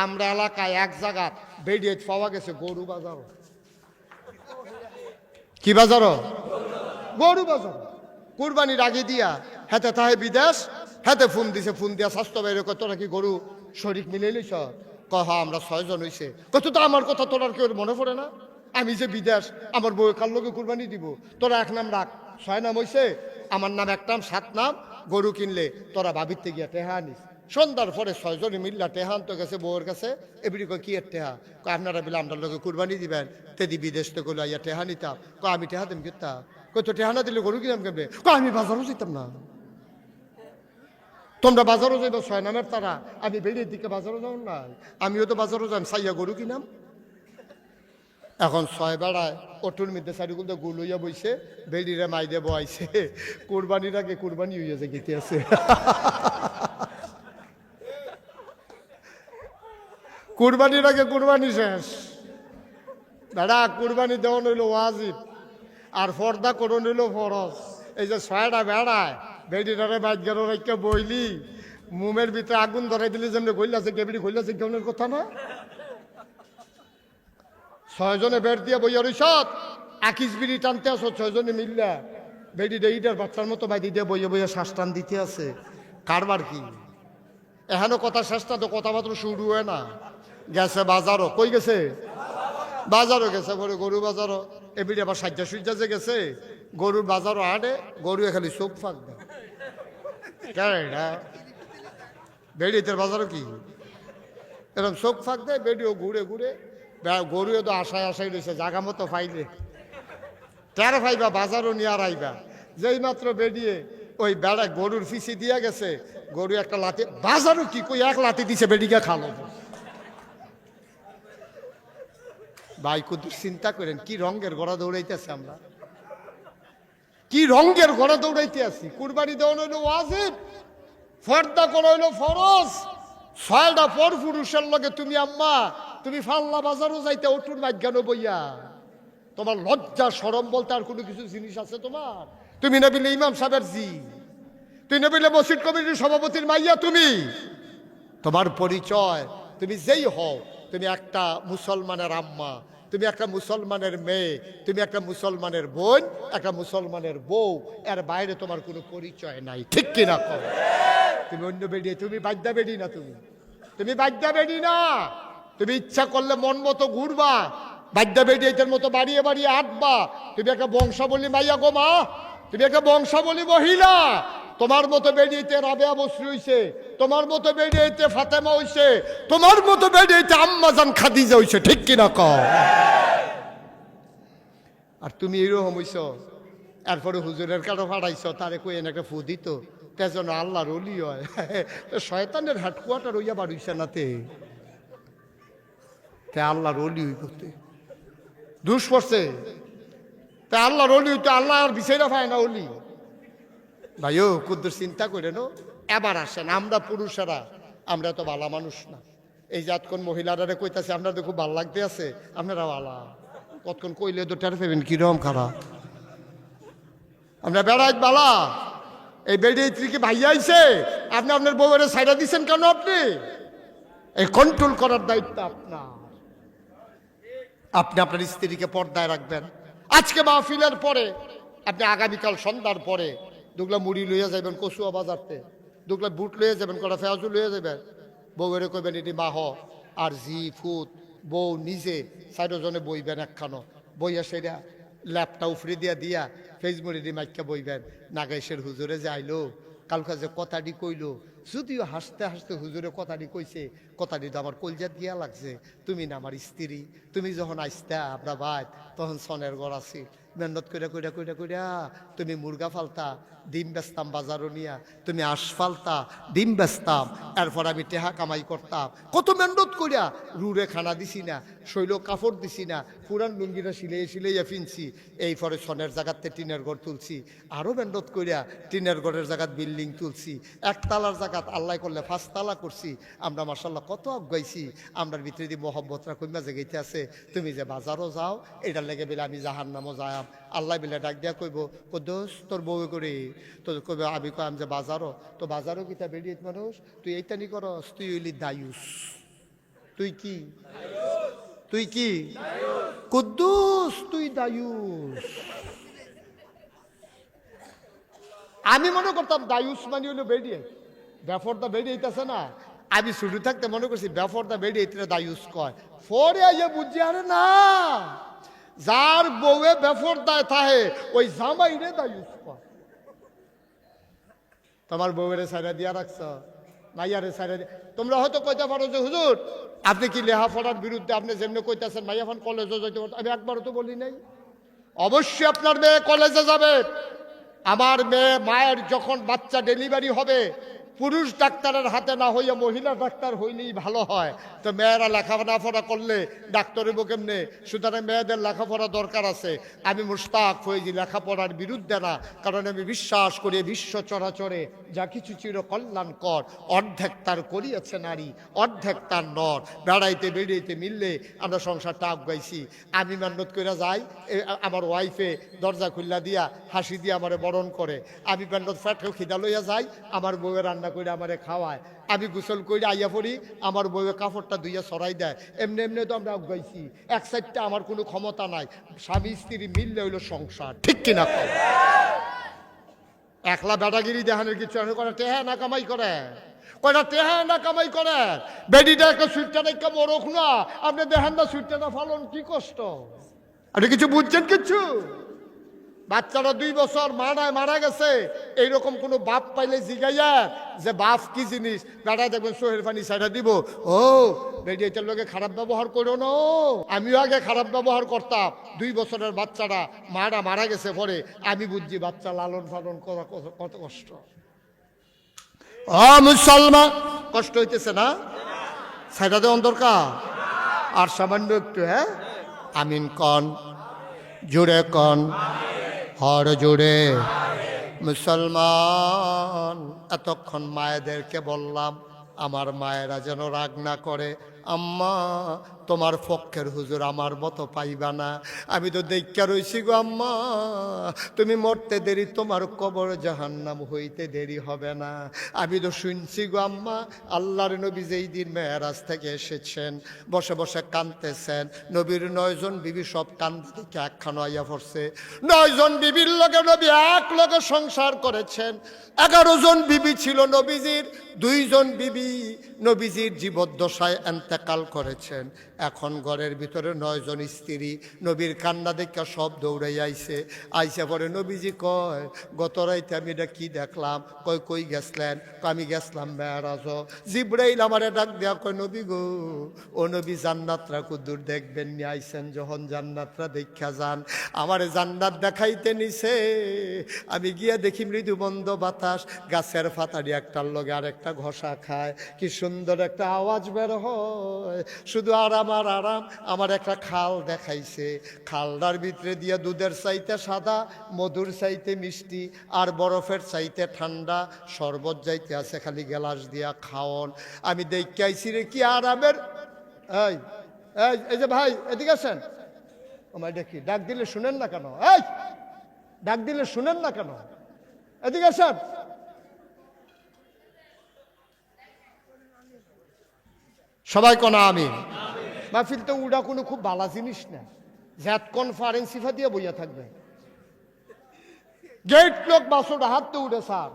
আমরা এলাকায় এক জায়গা বেরিয়ে পাওয়া গেছে গরু বাজার। কি বাজার? গরু বাজার। কুরবানির আগে দিয়া হেতে তাহে বিদেশ, হেতে ফোন দিছে, ফোন দিয়া স্বাস্থ্য বাইরে কয় তোরা কি গরু শরীর মিলে লইছ? কয় হ্যাঁ আমরা 6 জন হইছে। কত তো আমার কথা তোর আর কেউ মনে পড়ে না? আমি যে বিদেশ, আমার বউ কার লোকে কুরবানি দিব, তোরা 1 নাম রাখ। 6 নাম হইছে, আমার নাম 1 নাম, 7 নাম। গরু কিনলে তোরা ভাবিতে গিয়া টেহা আনিস। সন্ধ্যার পরে 6 জনে মিল্লা টেহা আনতে গেছে বউয়ের কাছে। এবিডি কয় কি এর টেহা? কয় আপনারা বলে আমরা লোকে কুরবানি দিবেন, তেদি বিদেশ থেকে লইয়া টেহা নিতাম। কয় আমি টেহা দিম কিতা? কই তো টেহা না দিলে গরু কিনাম কেমবে? কয় আমি বাজারও যেতাম না। তোমরা বাজারও যাইব 6 নামের তারা, আমি বেরিয়ে দিকে বাজারও যাও না। আমিও তো বাজারও যাম, সাইয়া গরু কিনাম। এখন 6 বেড়ায় অটুর মধ্যে সারিগুলো গুল হইয়া বইছে, বেড়িরে মাই দিয়ে বইছে। কুরবানির আগে কুরবানি হইয়াছে গীতে আছে। কুরবানির আগে কুরবানি শেষ। দাদা কুরবানি দেওয়া হইল ওয়াজিব, আর ফর্দা করুন হইল ফরজ। এই যে 6টা বেড়ায় বেড়িটারে বাইক রেখে বইলি, মুমের ভিতরে আগুন ধরাই দিলি যেমনি গইলাছে কেবিড়ি গইলাছে কেমনের কথা না? 6 জনে বেড় দিয়ে বইয়া রইসত, আকিস বিড়ি টানতে আসো 6 জনে মিললা। বেড়ি ডেইটার বাচ্চার মতো বাইদি দিয়ে বইয়া বইয়া শ্বাস টান দিতে আছে। কারবার কি এখানে কথা শেষটা তো কথাবার্তা শুরু হয় না। গেছে বাজারও, কই গেছে? বাজারও গেছে, পরে গরু বাজারও। এবিডি আবার সাজ্জা সুজ্জা যে গেছে, গরুর বাজারও আটে, গরু খালি চোখ ফাঁক দেয়। বেড়িতের বাজারও কি এরকম চোখ ফাঁক দেয়, বেড়িও ঘুরে ঘুরে। গরুও তো আশায় আশায় রয়েছে জাগা মতো পাইলে টের পাইবা, বাজারও নিয়ে আর আইবা। যেই মাত্র বেরিয়ে ওই বেড়া গরুর ফিসি দিয়া গেছে, গরু একটা লাথি, বাজারও কি কই এক লাথি দিছে, বেডিকে খালো। ভাই কুদ্দুস চিন্তা করেন কি রঙের গড়া দৌড়াইতেছে আমরা, কি রঙের গড়া দৌড়াইতে আছি। কুরবানি দেওয়া হইল ওয়াজিব, ফর্দা করা হইল ফরজ। 6টা পর পুরুষের লগে তুমি আম্মা তুমি ফাল্লা বাজারও যাইতে ওটুর মাজ্ঞানো বইয়া, তোমার লজ্জা শরম বলতে আর কোনো কিছু জিনিস আছে তোমার? তুমি না বলে ইমাম সাহেবের জি, তুই না বলে মসজিদ কমিটির সভাপতির মাইয়া, তুমি তোমার পরিচয় তুমি যেই হও, তুমি একটা মুসলমানের আম্মা, তুমি একটা মুসলমানের মেয়ে, তুমি একটা মুসলমানের বোন, একটা মুসলমানের বউ, এর বাইরে তোমার কোনো পরিচয় নাই। ঠিক কিনা কর? তুমি অন্য বেরিয়ে, তুমি বাদ্যা বেরি না, তুমি বাদ্যা বেরি না। তুমি ইচ্ছা করলে মন মতো ঘুরবা, বাদ্যা বেরিয়ের মতো বাড়িয়ে বাড়িয়ে আটবা। তুমি একটা বংশাবলী মাইয়া গো মা, তুমি একটা বংশাবলী মহিলা। তোমার মতো বেরিয়েতে রাবেয়া বসরি হইছে, তোমার মতো বেরিয়েতে ফাতেমা হইছে, তোমার মতো বেরিয়েতে আম্মাজান খাদিজা হইছে। ঠিক কিনা কও? আর তুমি এরকম হইছ, এরপরে হুজুরের কাছে ফাড়াইছ, তারে কই এনে একটা ফু দিত, তেজন আল্লাহর ওলি হয়। শয়তানের হেডকোয়ার্টার হইয়া বাড়িছে নাতে, তে আল্লাহর ওলি হই করতে দুষ পড়ছে। তা আল্লাহর ওলি হইতে আল্লাহ আর বিচাইরা পায় না ওলি। ভাইও কুদ্দুস চিন্তা করে নো, এবার আসেন আমরা পুরুষেরা, আমরা তো ভালো মানুষ না। এই যে এতক্ষণ মহিলারা কইতাছে আপনাদের খুব ভালো লাগতে আছে, আপনারা ভালা কতক্ষণ কইলে তো টের পাবেন কিরকম খারাপ। আমরা বেড়াই বালা, এই বেড়ে কি ভাইয়া আইছে, আপনি আপনার বউয়ের সাইডা দিচ্ছেন কেন? আপনি এই কন্ট্রোল করার দায়িত্ব আপনার। আপনি আপনার স্ত্রীকে পর্দায় রাখবেন। আজকে মাহফিলের পরে আপনি আগামীকাল সন্ধ্যার পরে দুগলা মুড়ি লইয়া যাবেন কচুয়া বাজারতে, দুগলা বুট লইয়া যাবেন, কটা ফেঁয়াজু লইয়া যাবেন। বউয়ের কইবেন এটি মাহ, আর জি ফুট বউ নিজে 4 জনে বইবেন একখানো, বইয়া সেটা ল্যাপটা উফরে দিয়া দিয়া ফেসবুকে মাইকা বইবেন। নাগেশের হুজুরে যে আইলো, কালকা যে কথাটি কইলো, যদিও হাসতে হাসতে হুজুরে কথাটি কইছে, কথাটি তো আমার কলজাত গিয়া লাগছে। তুমি না আমার স্ত্রী, তুমি যখন আসতা আমরা ভাই তখন সনের ঘর আছি, মেহনত কইরা কইরা কইরা কইরা তুমি মুরগা ফালতা, ডিম বেচতাম বাজারও নিয়া, তুমি আঁশ ফালতা, ডিম বেচতাম, এরপর আমি টেহা কামাই করতাম। কত মেহনত কইরা রুড়ে খানা দিছি না, শৈল কাপড় দিছি না, পুরান লুঙ্গিটা সিলাইয়া সিলাইয়া ফিনছি, এই পরে সনের জায়গাতে টিনের ঘর তুলছি, আরও মেহনত কইরা টিনের ঘরের জায়গাত বিল্ডিং তুলছি, একতলার জায়গাত আল্লাহ করলে 5 তালা করছি। আমরা মাশাল্লাহ কত আগাইছি, আমরার ভিতরে দিয়ে মহব্বতরা কইমা জায়গাতে আছে। তুমি যে বাজারও যাও, এটার লেগে বলে আমি জাহান্নামও যাই, আল্লাহ বিলে ডাক দিয়া কইব কদোস তোর বউ করে, তো কইব আমি কইম যে বাজারও, তো বাজারও কিতা বেরিয়ে মানুষ, তুই এইটানি করস, তুই হইলি দায়ুস। তুই কি? তুই কি? কুদ্দুস, তুই দায়ুস। আমি মনে করতাম দায়ুস মানে হলো বেরিয়ে, ব্যাফরদা বেরিয়েছে না। আমি শুরু থাকতে মনে করছি ব্যাফরদা বেরিয়ে দায়ুস কয়, পরে আইয়া বুঝছি আরে না, যার বউয়ে ব্যাফরদায় থাহে ওই জামাইরে দায়ুস কয়। তোমার বউয়ের সাইরা দিয়া রাখছ, মাইয়ারে সাইরা দিয়া। তোমরা হয়তো কইতে পারো যে হুজুর আপনি কি লেখাপড়ার বিরুদ্ধে, আপনি যেমনি কইতেছেন মাইয়া এখন কলেজে যাইতে পারত। আমি একবারও তো বলি নাই। অবশ্যই আপনার মেয়ে কলেজে যাবে। আমার মেয়ে মায়ের যখন বাচ্চা ডেলিভারি হবে, পুরুষ ডাক্তারের হাতে না হইয়া মহিলা ডাক্তার হইলেই ভালো হয়। তো মেয়েরা লেখাপড়া করলে ডাক্তার হইব কেমনে? সুতরাং মেয়েদের লেখাপড়া দরকার আছে। আমি মুশতাক ফৈজি লেখাপড়ার বিরুদ্ধে না, কারণ আমি বিশ্বাস করি বিশ্ব চরাচরে যা কিছু চির কল্যাণকর অর্ধেক তার করিয়াছে নারী, অর্ধেক তার নর। বেড়াইতে বেড়াইতে মিললে আমরা সংসারটা আগাইছি। আমি মেহনত করে যাই, আমার ওয়াইফে দরজা খুল্লা দিয়া হাসি দিয়ে আমারে বরণ করে। আমি মেহনত ফ্যাটকেও খিদা লইয়া যাই, আমার বউয়ের রান্না করে আমারে খাওয়ায়। আমি গোসল করে আইয়া পড়ি, আমার বউয়ে কাপড়টা ধুইয়া সরাই দেয়। এমনি এমনি তো আমরা আগাইছি। এক সাইডটা আমার কোনো ক্ষমতা নাই। স্বামী স্ত্রী মিললে হইল সংসার, ঠিক কিনা? একলা বেটাগিরি দেখানোর কিছু করে, টেহা না কামাই করে, কয়টা টেহা না কামাই করে। বেডিটা একটা সুইটটা একটা বরফ না, আপনি দেখেন না সুইটটা ফালন কি কষ্ট। আপনি কিছু বুঝছেন? কিছু বাচ্চারা 2 বছর মারা গেছে, এইরকম কোনো বাপ পাইলে জিগাইয়া যে বাপ কি জিনিস, বেটা দেখবেন সোহের পানি সাইডা দিব। ও বেডি এটার লোকে খারাপ ব্যবহার করো না। আমিও আগে খারাপ ব্যবহার করতাম। 2 বছরের বাচ্চারা মারা গেছে পরে আমি বুঝছি বাচ্চা লালন পালন করা কত কষ্ট। মুসলমান কষ্ট হইতেছে না? সাইডা দেওয়ান দরকার আর সামান্য একটু। হ্যাঁ, আমিন কন, জোরে কন, হর জোরে। মুসলমান, এতক্ষণ মায়েদেরকে বললাম আমার মায়েরা যেন রাগ না করে। আম্মা তোমার পক্ষের হুজুর আমার মতো পাইবা না। আমি তো দেখা রইছি গো আম্মা, তুমি মরতে দেরি, তোমার কবর জাহান্নাম হইতে দেরি হবে না। আমি তো শুনছি গো আম্মা, আল্লাহর নবী যেই দিন মেরাজ থেকে এসেছেন বসে বসে কাঁদতেছেন, নবীর 9 জন বিবি সব কান্দে দেখে একখানো আইয়া পড়ছে। 9 জন বিবির লগে নবী এক লগে সংসার করেছেন। 11 জন বিবি ছিল নবীজির, 2 জন বিবি নবীজির জীবদ্দশায় এন্তেকাল করেছেন। এখন ঘরের ভিতরে 9 জন স্ত্রী। নবীর কান্না দেখা সব দৌড়াই আইছে। পরে নবীজি কয়, গত রাইতে আমি এটা কি দেখলাম? কই গেছলেন? আমি গেছলাম মেরাজ। জিবরাইল আমারে ডাক দেয়া কয়, নবী গো, ও নবী জান্নাতরা কুদূর দেখবেন নি, আইছেন যখন জান্নাতরা দেখা যান। আমারে জান্নাত দেখাইতে নিছে। আমি গিয়া দেখি মৃদুবন্ধ বাতাস, গাছের ফাতারি একটার লগে আরেকটা ঘষা খায়, কি সুন্দর একটা আওয়াজ বের হয়। শুধু আরাম আর আরাম। আমার একটা খাল দেখাইছে, খালটার ভিতরে দিয়া দুধের চাইতে সাদা, মধুর চাইতে মিষ্টি, আর বরফের চাইতে ঠান্ডা শরবত যাইতে আছে, খালি গ্লাস দিয়া খাওন। আমি দেখে আইছি রে কি আরামের। এই যে ভাই এদিকে আসেন। আমার দেখি ডাক দিলে শুনেন না কেন? এই ডাক দিলে শুনেন না কেন? এদিকে আসেন। সবাই কোন আমি। মাহফিল তো উড়া কোনো খুব ভালো জিনিস না, জ্যাট কনফারেন্স সিফা দিয়ে বইয়া থাকবে। গেট লোক বাসোটা হাত তো উঠে স্যার,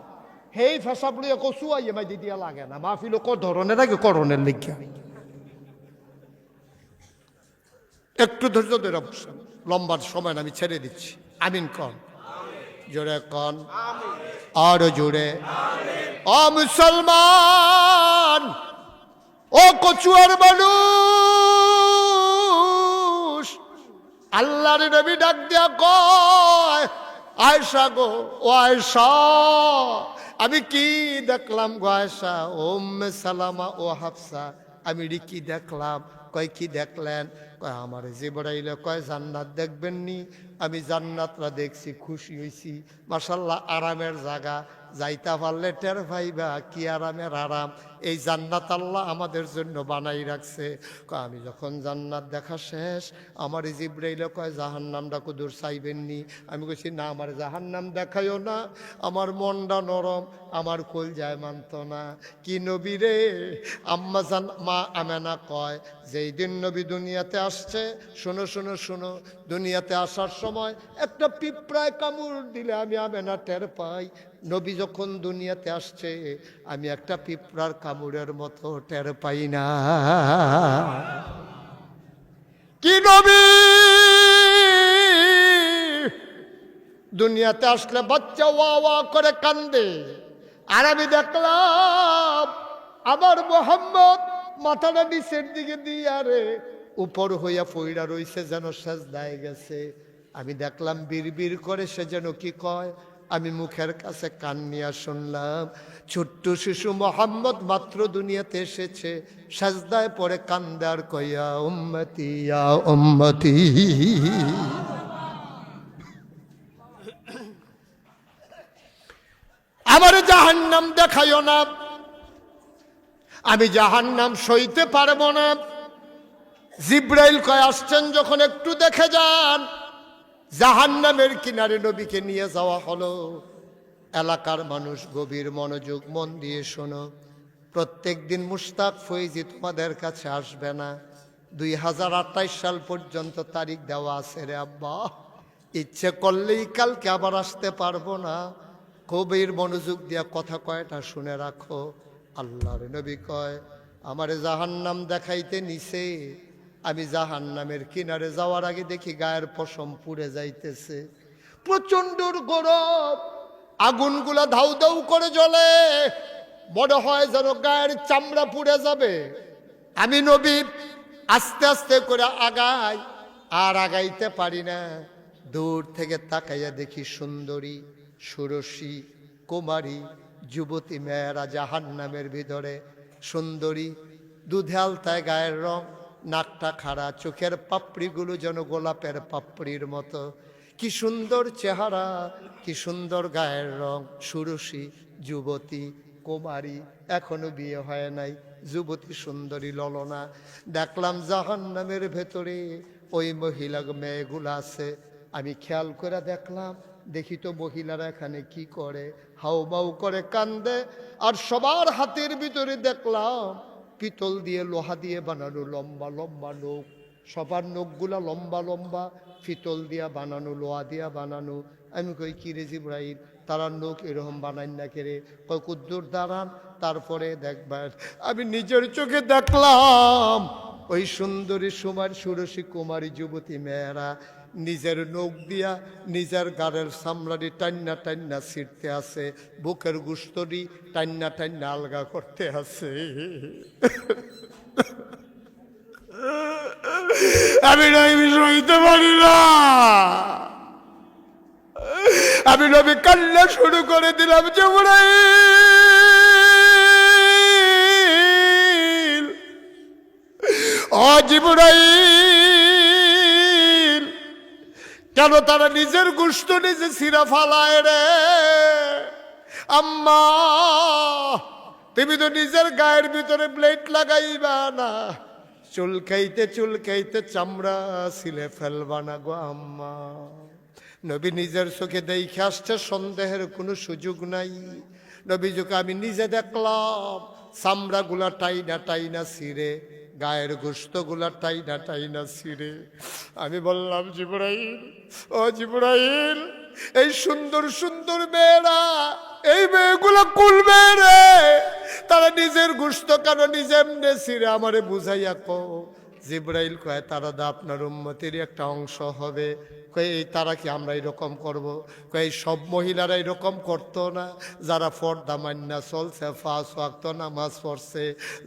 হেই ফেসাব লইয়া কচু আইয়ে মাই দিয়া লাগে না। মাহফিল ক ধরনের আগে করণের লিখা। একটু ধৈর্য ধরে বসেন, লম্বা সময় আমি ছেড়ে দিচ্ছি। আমিন কন, জোরে কন, আর জোরে। ও মুসলমান, ও কচুয়ার মানুষ, আল্লাহর নবী ডাক দিয়া কয়, আয়েশা গো, ও আয়েশা, আমি কি দেখলাম গো আয়েশা? ও উম্মে সালামা, ও হাফসা, আমি কি দেখলাম? কয় কি দেখলেন? কয় আমার জিবরাইল কয় জান্নাত দেখবেন নি? আমি জান্নাতরা দেখছি, খুশি হইছি। মাশাআল্লাহ, আরামের জায়গা, যাইতা পারলে টের পাইবা কি আরামের আরাম। এই জান্নাত আল্লাহ আমাদের জন্য বানাই রাখছে। আমি যখন জান্নাত দেখা শেষ, আমার জিবরাইল কয় জাহান্নামটা কুদূর চাইবেননি? আমি কইছি না, আমার জাহান্নাম দেখাইও না, আমার মনটা নরম, আমার কলজায় মানত না। কি নবী রে? আম্মা জান মা আমেনা কয় যেই দিন নবী দুনিয়াতে আসছে, শোনো শোনো শোনো, দুনিয়াতে আসার সময় একটা পিঁপড়ায় কামড় দিলে আমি আমেনা টের পাই। নবী যখন দুনিয়াতে আসছে, আমি একটা পিঁপড়ার কামড়ের মতো টের পাই না। কি নবী দুনিয়াতে আসলে বাচ্চা ওয়া ওয়া করে কান্দে, আর আমি দেখলাম আমার মোহাম্মদ মাথাটা নিচের দিকে দিয়ে আরে উপর হইয়া পইড়া রইছে, যেন সেজদায় গেছে। আমি দেখলাম বিড়বিড় করে সে যেন কি কয়। আমি মুখের কাছে কান নিয়ে শুনলাম, ছোট্ট শিশু মোহাম্মদ মাত্র দুনিয়াতে এসেছে, সেজদায় পড়ে কান্দে আর কইয়া উম্মতি ইয়া উম্মতি। আমার জাহান্নাম দেখাইও না, আমি জাহান্নাম সইতে পারবো না। জিব্রাইল কয় আসছেন যখন একটু দেখে যান। জাহান্নামের কিনারে নবীকে নিয়ে যাওয়া হলো। এলাকার মানুষ গভীর মনোযোগ মন দিয়ে শোনো। প্রত্যেক দিন মুশতাক ফৈজি তোমাদের কাছে আসবে না। 2028 সাল পর্যন্ত তারিখ দেওয়া আছে রে আব্বা, ইচ্ছে করলেই কালকে আবার আসতে পারবো না। গভীর মনোযোগ দিয়া কথা কয়টা শুনে রাখো। আল্লাহর নবী কয় আমারে জাহান্নাম দেখাইতে নিছে, আমি জাহান্নামের কিনারে যাওয়ার আগে দেখি গায়ের পশম পুড়ে যাইতেছে, প্রচন্ড গরম, আগুনগুলা ধাউ ধাউ করে জ্বলে, মনে হয় যেন গায়ের চামড়া পুড়ে যাবে। আমি নবী আস্তে আস্তে করে আগাই, আর আগাইতে পারি না। দূর থেকে তাকাইয়া দেখি সুন্দরী ষোড়শী কুমারী যুবতী মেয়েরা জাহান্নামের ভিতরে। সুন্দরী, দুধে আলতায় গায়ের রং, নাকটা খাড়া, চোখের পাপড়িগুলো যেন গোলাপের পাপড়ির মতো। কি সুন্দর চেহারা, কি সুন্দর গায়ের রং। ষোড়শী যুবতী কুমারী, এখনো বিয়ে হয় নাই, যুবতী সুন্দরী ললনা। দেখলাম জাহান্নামের ভেতরে ওই মহিলা মেয়েগুলো আছে। আমি খেয়াল করে দেখলাম, দেখি তো মহিলারা এখানে কি করে, হাউমাউ করে কান্দে। আর সবার হাতের ভিতরে দেখলাম পিতল দিয়ে লোহা দিয়ে বানানো লম্বা লম্বা নখ। সবার নখগুলা লম্বা লম্বা, পিতল দিয়া বানানো, লোহা দিয়া বানানো। আমি কই কি রে জিবরাইল, তারা নখ এরকম বানাই না কে রে? কয় কুদ্দুর দাঁড়ান, তারপরে দেখবার। আমি নিজের চোখে দেখলাম ওই সুন্দরী ষোড়শী কুমারী যুবতী মেয়েরা নিজের নখ দিয়া নিজের গাড়ের চামড়াটি টান্না টান্না ছিঁড়তে আছে, বুকের গুস্তরি টান্না টান্না আলগা করতে আছে। আমি নবী সইতে পারি না। আমি নবী কান্না শুরু করে দিলাম, জিবরাইল ও জিবরাইল, কেন তারা নিজের গোশত নিজে ছিঁড়া ফালায় রে? আম্মা তুমি তো নিজের গায়ের ভিতরে ব্লেড লাগাইবা না, চুলকাইতে চামড়া ছিলে ফেলবা না গো আম্মা। নবী নিজের চোখে দেখে আসছে, সন্দেহের কোনো সুযোগ নাই। নবী যুগে আমি নিজে দেখলাম চামড়াগুলা টাইনা টাইনা ছিঁড়ে, গায়ের গোশতগুলা টাইনা টাইনা ছিঁড়ে। আমি বললাম জিবরাইল ও জিবরাইল, এই সুন্দর সুন্দর মেয়েরা, এই মেয়েগুলো কুলবে রে, তারা নিজের গোশত কেন নিজে এমনি ছিঁড়ে আমারে বুঝাইয়া কো। জিবরাইল কয় তারা দা আপনার উম্মতেরই একটা অংশ হবে। কয় এই তারা কি আমরা এরকম করব? কয় সব মহিলারা এরকম করতো না, যারা পর্দা মান্না চলছে, 5 ওয়াক্ত নামাজ পড়ছে,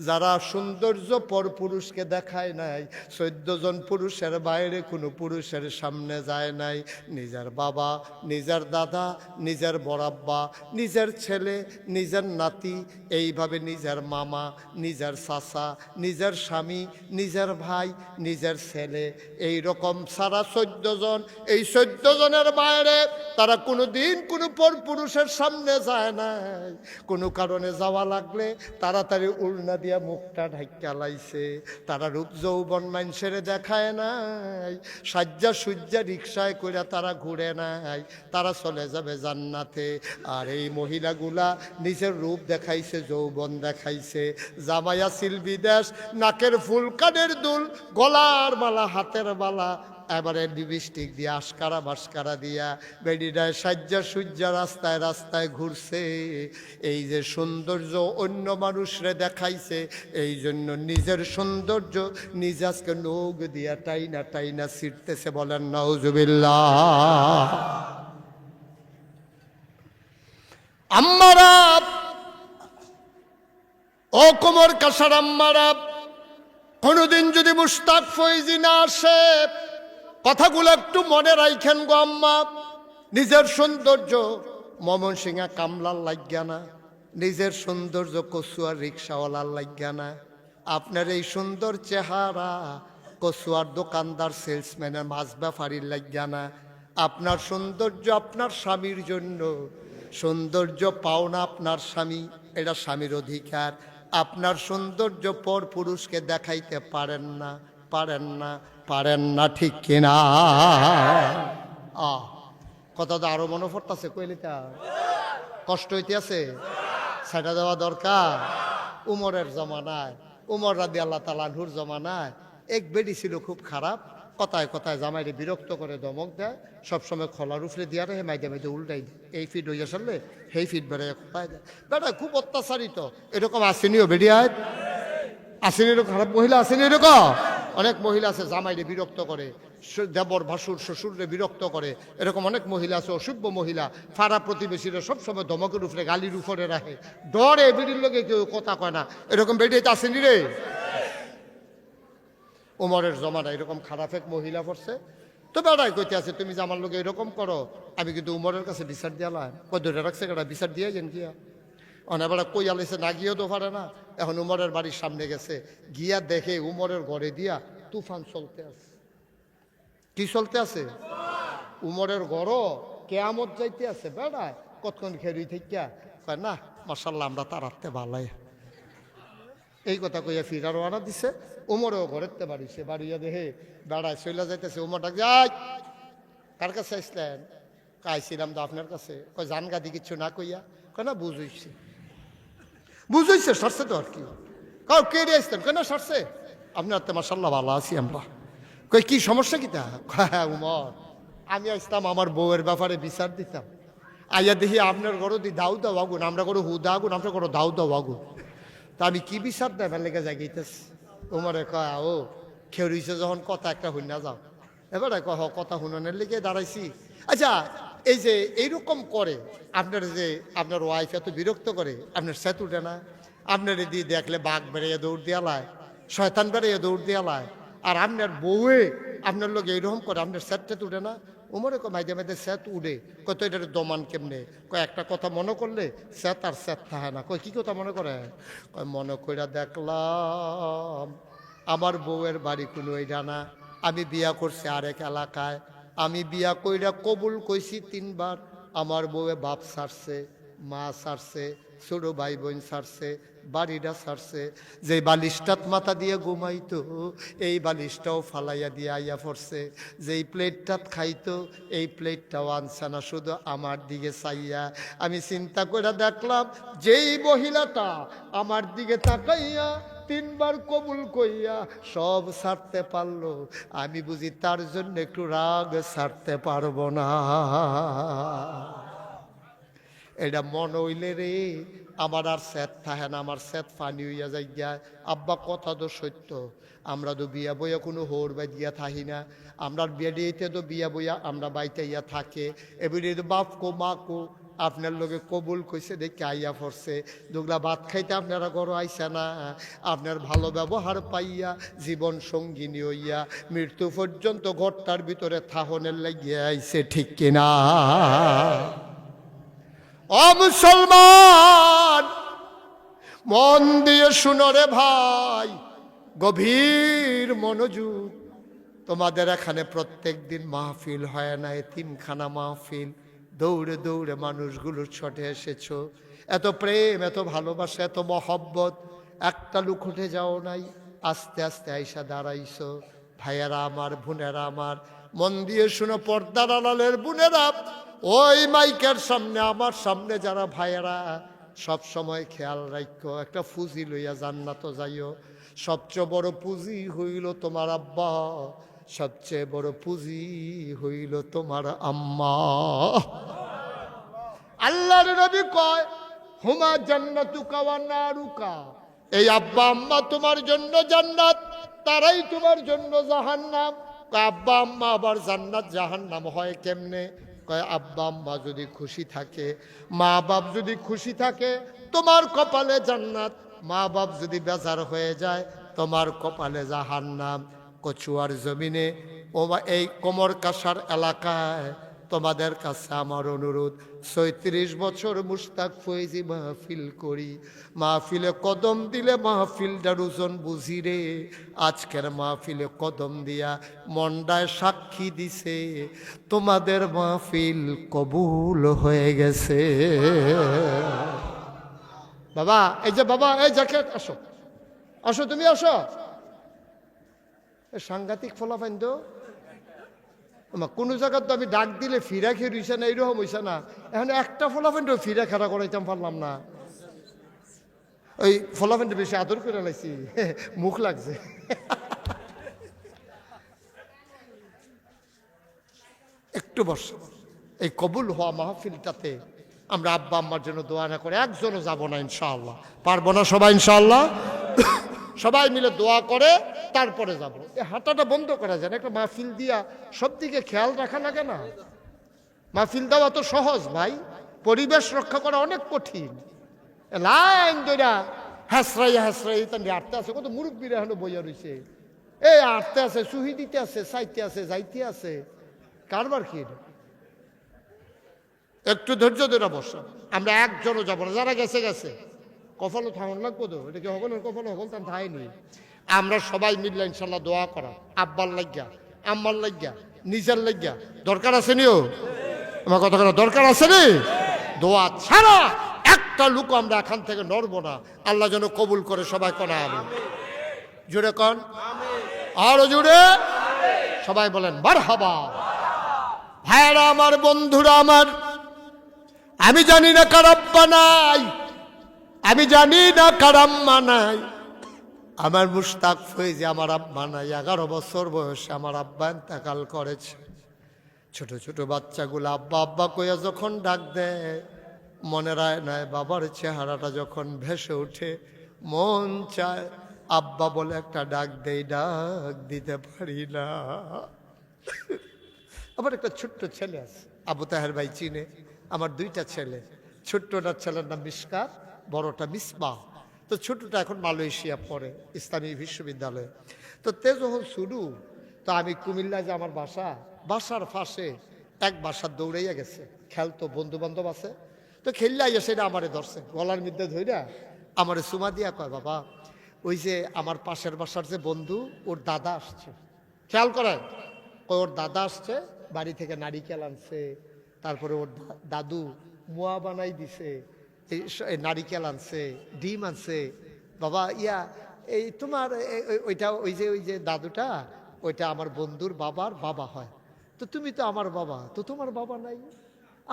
যারা সৌন্দর্য পর পুরুষকে দেখায় নাই, 14 জন পুরুষের বাইরে কোনো পুরুষের সামনে যায় নাই, নিজের বাবা, নিজের দাদা, নিজের বড়াব্বা, নিজের ছেলে, নিজের নাতি, এইভাবে নিজের মামা, নিজের চাচা, নিজের স্বামী, নিজের ভাই, নিজের ছেলে, এই রকম সারা 14 জন এই 14 জনের বাইরে তারা কোনোদিন কোনো পর পুরুষের সামনে যায় নাই। কোনো কারণে যাওয়া লাগলে তাড়াতাড়ি উড়না দিয়া মুখটা ঢাইকা লাইছে। তারা রূপ যৌবন মানুষের দেখায় নাই, সাজ্জা সুজ্জা রিক্সায় কইরা তারা ঘুরে নাই, তারা চলে যাবে জান্নাতে। আর এই মহিলাগুলা নিজের রূপ দেখাইছে, যৌবন দেখাইছে, জামাইয়া সিল বিদেশ, নাকের ফুল, কানের দুল, গলার মালা, হাতের মালা, এবারে লিপস্টিক দিয়া আশকারা বাস্কারা দিয়া বেডিডায় সাজ্জা সুজ্জা রাস্তায় রাস্তায় ঘুরছে। এই যে সৌন্দর্য অন্য মানুষরে দেখাইছে, এই জন্য নিজের সৌন্দর্য নিজে আজকে নখ দিয়া টাইনা টাইনা ছিটতেছে। বলেন নাউজুবিল্লাহ। আম্মারা, ও কোমর কাসার আম্মারা, কোনোদিন যদি মুশতাক ফৈজি না আসে, কথাগুলো একটু মনে রাখেন গো আম্মা। নিজের সৌন্দর্য ময়মনসিংহা কামলার লাগিয়া না, নিজের সৌন্দর্য কচুয়ার রিক্সাওয়ালার লাগিয়া না, আপনার এই সুন্দর চেহারা কচুয়ার দোকানদার সেলসম্যানের মাছ ব্যাপারীর লাগিয়া না। আপনার সৌন্দর্য আপনার স্বামীর জন্য। সৌন্দর্য পাওনা আপনার স্বামী, এটা স্বামীর অধিকার। আপনার সৌন্দর্য পর পুরুষকে দেখাইতে পারেন না, পারেন না, পারেন না, ঠিক কিনা? কথা তো আরো মনে পড়তেছে, কইলিটা কষ্ট হইতে আছে, সেটা দেওয়া দরকার। উমরের জমানায়, উমর রাদিয়াল্লাহু তাআলা আনহুর জমানায় এক বেডি ছিল খুব খারাপ, কথায় কথায় জামাইরে বিরক্ত করে, ধমক দেয়, সবসময় খোলার উপরে দিয়া রে মাইদে মাইদে উল্টাই দেয়। এই ফিট হইয়া সারলে সেই ফিট বেড়ে কোথায় দেয়। বেটা খুব অত্যাচারিত। এরকম আসেনিও বেডিয়ায়, আসেনি এরকম খারাপ মহিলা, আসেনি এরকম অনেক মহিলা আছে জামাইরে বিরক্ত করে, দেবর ভাসুর শ্বশুররে বিরক্ত করে। এরকম অনেক মহিলা আছে, অসভ্য মহিলা, ফাড়া প্রতিবেশীরা সবসময় ধমকের উপরে, গালির উপরে রাখে, ডরে বেডির লোকে কেউ কথা কয় না। এরকম বেডিয়াতে আসেনি রে। ওমরের জমানা এরকম খারাপ এক মহিলা পড়ছে, তো বেড়াই কইতে আছে, তুমি যে আমার লোকে এরকম করো, আমি কিন্তু উমরের কাছে বিচার দিয়ালাম। ধরে রাখছে কেটা বিচার দিয়ে যেন গিয়া অনেক বেড়া কই আলাইছে, না গিয়েও তো পারে না। এখন উমরের বাড়ির সামনে গেছে, গিয়া দেখে উমরের ঘরে দিয়া তুফান চলতে আছে। কি চলতে আছে? উমরের ঘরও কেয়ামত যাইতে আছে। বেড়ায় কতক্ষণ খেরুই থেকে কয়, না মাশাল্লাহ আমরা তারাতে ভালাই। এই কথা কইয়া ফিরা রওনা দিছে। উমরেও ঘরেতে বাড়িছে, বাড়িয়া দেখে বেড়ায় চইলা যাইতেছে। উমর ডাক, যাই কার কাছে আসলেন? আইছিলাম তো আপনার কাছে। কয় জান গাদি কিচ্ছু না কইয়া? কয় না বুঝইছে, বুঝইছে, সারছে তো আর কি। কাউ কে রে আসতেন? কয় না সারছে, আপনার তো মাশাল্লাহ ভালো আছি আমরা। কই কি সমস্যা কিতা? হ্যাঁ উমর, আমি আসতাম আমার বউয়ের ব্যাপারে বিচার দিতাম, আইয়া দেখি আপনার ঘরও দি দাউ দাও আগুন, আমরা করো হুদা আগুন, আমরা করো দাউ দাও আগুন। তা আমি কি বিচার দেবেন লেগে জাগিতেছি? উমরে কয়, ও খেয়ে রইছে যখন কথা একটা শুনা যাও। এবারে কহ কথা শুনানোর লেগে দাঁড়াইছি। আচ্ছা, এই যে এইরকম করে আপনার, যে আপনার ওয়াইফ এত বিরক্ত করে, আপনার সেত উঠে না? আপনার দিয়ে দেখলে বাঘ বেড়াইয়া দৌড় দিয়ালায়, শয়তান বেড়াইয়া দৌড় দিয়ালায়, আর আপনার বউয়ে আপনার লোক এইরকম করে, আপনার সেটটা উঠে না? উমরে কয় মাঝে মাঝে স্যাত উড়ে। কত এটার দমান কেমনে? কয় একটা কথা মনে করলে স্যাত আর স্যাত থাকে না। কয় কি কথা মনে করে? কয় মনে কইরা দেখলাম আমার বউয়ের বাড়ি কোনো এইটা না, আমি বিয়া করছি আরেক এলাকায়, আমি বিয়া কইরা কবুল কইছি 3 বার, আমার বউয়ে বাপ ছাড়ছে, মা ছাড়ছে, ছোট ভাই বোন ছাড়ছে, বাড়িটা ছাড়ছে, যে বালিশটাত মাথা দিয়ে ঘুমাইতো এই বালিশটাও ফালাইয়া দিয়ে আইয়া পড়ছে, যেই প্লেটটাত খাইতো এই প্লেটটাও আনছে না, শুধু আমার দিকে চাইয়া। আমি চিন্তা করে দেখলাম যেই মহিলাটা আমার দিকে তাকাইয়া 3 বার কবুল কইয়া সব ছাড়তে পারলো, আমি বুঝি তার জন্য একটু রাগ ছাড়তে পারবো না। এটা মন হইলে রে আমার আর স্যাত থাকে না, আমার স্যাত ফানি হইয়া যাই গিয়া। আব্বা কথা তো সত্য, আমরা তো বিয়া বইয়া কোনো হোর বাই দিয়া থাকি না, আমরা বেডিয়েতে তো বিয়া বইয়া আমরা বাইতে ইয়া থাকে। এবারে বাপ কো মা কো আপনার লোকে কবুল কইছে দেখে আইয়া পড়ছে, দুগলা ভাত খাইতে আপনারা গরো আইসা না, আপনার ভালো ব্যবহার পাইয়া জীবন সঙ্গিনী হইয়া মৃত্যু পর্যন্ত ঘরটার ভিতরে থাহনের লাগিয়ে আইছে, ঠিক কিনা? ও মুসলমান, মন দিয়ে শুনো রে ভাই, গভীর মনোযোগ। তোমাদের এখানে প্রত্যেক দিন মাহফিল হয় না, এতিমখানা মাহফিল, দৌড়ে দৌড়ে মানুষগুলোর ছটে এসেছো, এত প্রেম, এত ভালোবাসা, এত মহব্বত, একটা লুক উঠে যাও নাই, আস্তে আস্তে আইসা দাঁড়াইছো। ভাইয়েরা আমার, বোনেরা আমার, মন দিয়ে শুনো, পর্দার আড়ালের বোনেরা, ওই মাইকের সামনে, আমার সামনে যারা ভাইয়েরা, সব সময় খেয়াল রাখো, একটা পুঁজি লইয়া জান্নাত যাইও। সবচেয়ে বড় পুঁজি হইল তোমার আব্বা, সবচেয়ে বড় পুঁজি হইল তোমার আম্মা। আল্লাহর নবী কয়, হুমা জান্নাতুকা ওয়া নারুকা, এই আব্বা আম্মা তোমার জন্য জান্নাত, তারাই তোমার জন্য জাহান্নাম। আব্বা আম্মা আবার জান্নাত জাহান্নাম হয় কেমনে? কয় আব্বা আম্মা যদি খুশি থাকে, মা বাপ যদি খুশি থাকে, তোমার কপালে জান্নাত। মা বাপ যদি বেজার হয়ে যায়, তোমার কপালে জাহান্নাম। কচুয়ার জমিনে এই কোমর কাসার এলাকায় তোমাদের কাছে আমার অনুরোধ, ৩৬ বছর মুশতাক ফয়েজি মাহফিল করি, মাহফিলে কদম দিলে মাহফিলটার ওজন বুঝি রে। আজকের মাহফিলে কদম দিয়া মন্ডায় সাক্ষী দিছে, তোমাদের মাহফিল কবুল হয়ে গেছে। বাবা, এই যে বাবা, এই জ্যাকেট, আসো আসো, তুমি আসো। সাংঘাতিক ফলাফাইন তো, কোনো জায়গার তো আমি ডাক দিলে ফিরা খেয়ে রইছে না, এইরকম হইছে না। এখন একটা ফলাফাইনটাও ফিরা খেলা করাইতাম পারলাম না। ওই ফলাফাইনটা বেশি আদর করে লাইছি, মুখ লাগছে। একটু বস, এই কবুল হওয়া মাহফিলটাতে আমরা আব্বা আম্মার জন্য দোয়া না করে একজনও যাব না ইনশাআল্লাহ। পারবো না সবাই ইনশাআল্লাহ? সবাই মিলে দোয়া করে তারপরে যাব। এই হাঁটাটা বন্ধ করা যায় না, একটা মাহফিল দিয়া সব দিকে খেয়াল রাখা লাগে না। মাহফিল দেওয়া তো সহজ ভাই, পরিবেশ রক্ষা করা অনেক কঠিন। লাইন দইরা হাসরাই হাসরাই তান আটতে আছে, কত মুরব্বীরা এখনো বইয়া রয়েছে, এই আটতে আছে, সুহি দিতে আছে, চাইতে আছে, যাইতে আছে, কারবার কি? একটু ধৈর্য ধরে বসা, আমরা একজনও যাবো না, যারা গেছে গেছে। কপালও থাকুন লাগবো তো, এটা কি হবে না? কপাল হল তার থাইনি। আমরা সবাই মিললে ইনশাল্লাহ দোয়া করা, আব্বার লাগিয়া, আম্মার লাগিয়া, নিজের লাগিয়া। দরকার আছে নিও আমার কথা করা, দরকার আছে নি? দোয়া ছাড়া একটা লোক আমরা এখান থেকে নড়বো না। আল্লাহ যেন কবুল করে, সবাই করা আমি জুড়ে কন, আরো জুড়ে সবাই বলেন মারহাবা। ভাইরা আমার, বন্ধুরা আমার, আমি জানি না কার আব্বা নাই, আমি জানি না কার আম্মা নাই। আমার মুশতাক ফয়েজি আমার আব্বা নাই। 11 বছর বয়সে আমার আব্বা ইন্তেকাল করেছে। ছোট ছোট বাচ্চাগুলো আব্বা আব্বা কইয়া যখন ডাক দেয়, মনে রায় নাই বাবার চেহারাটা যখন ভেসে ওঠে, মন চায় আব্বা বলে একটা ডাক দেই, ডাক দিতে পারি না। আবার একটা ছোট্ট ছেলে আছে, আবু তাহের ভাই চিনে, আমার 2টা ছেলে। ছোট্টটার ছেলের নাম মিশকাত, বড়টা মিসবাহ। তো ছোটটা এখন মালয়েশিয়া পড়ে, ইসলামী বিশ্ববিদ্যালয়ে। তো তে যখন শুরু, তো আমি কুমিল্লায় যে আমার বাসার পাশে এক বাসার দৌড়াইয়া গেছে, খেলতো, বন্ধু বান্ধব আছে। তো খেললে আইয়া সেটা আমারে ধরছে, গলার মধ্যে ধইরা আমারে চুমা দিয়া কয়, বাবা ওই যে আমার পাশের বাসার যে বন্ধু, ওর দাদা আসছে। খেয়াল করেন, ওর দাদা আসছে, বাড়ি থেকে নারিকেল আনছে, তারপরে ওর দাদু মোয়া বানাই দিছে, এই নারিকেল আনছে, ডিম আনছে। বাবা ইয়া, এই তোমার ওইটা, ওই যে দাদুটা, ওইটা আমার বন্ধুর বাবার বাবা হয়। তো তুমি তো আমার বাবা, তো তোমার বাবা নাই?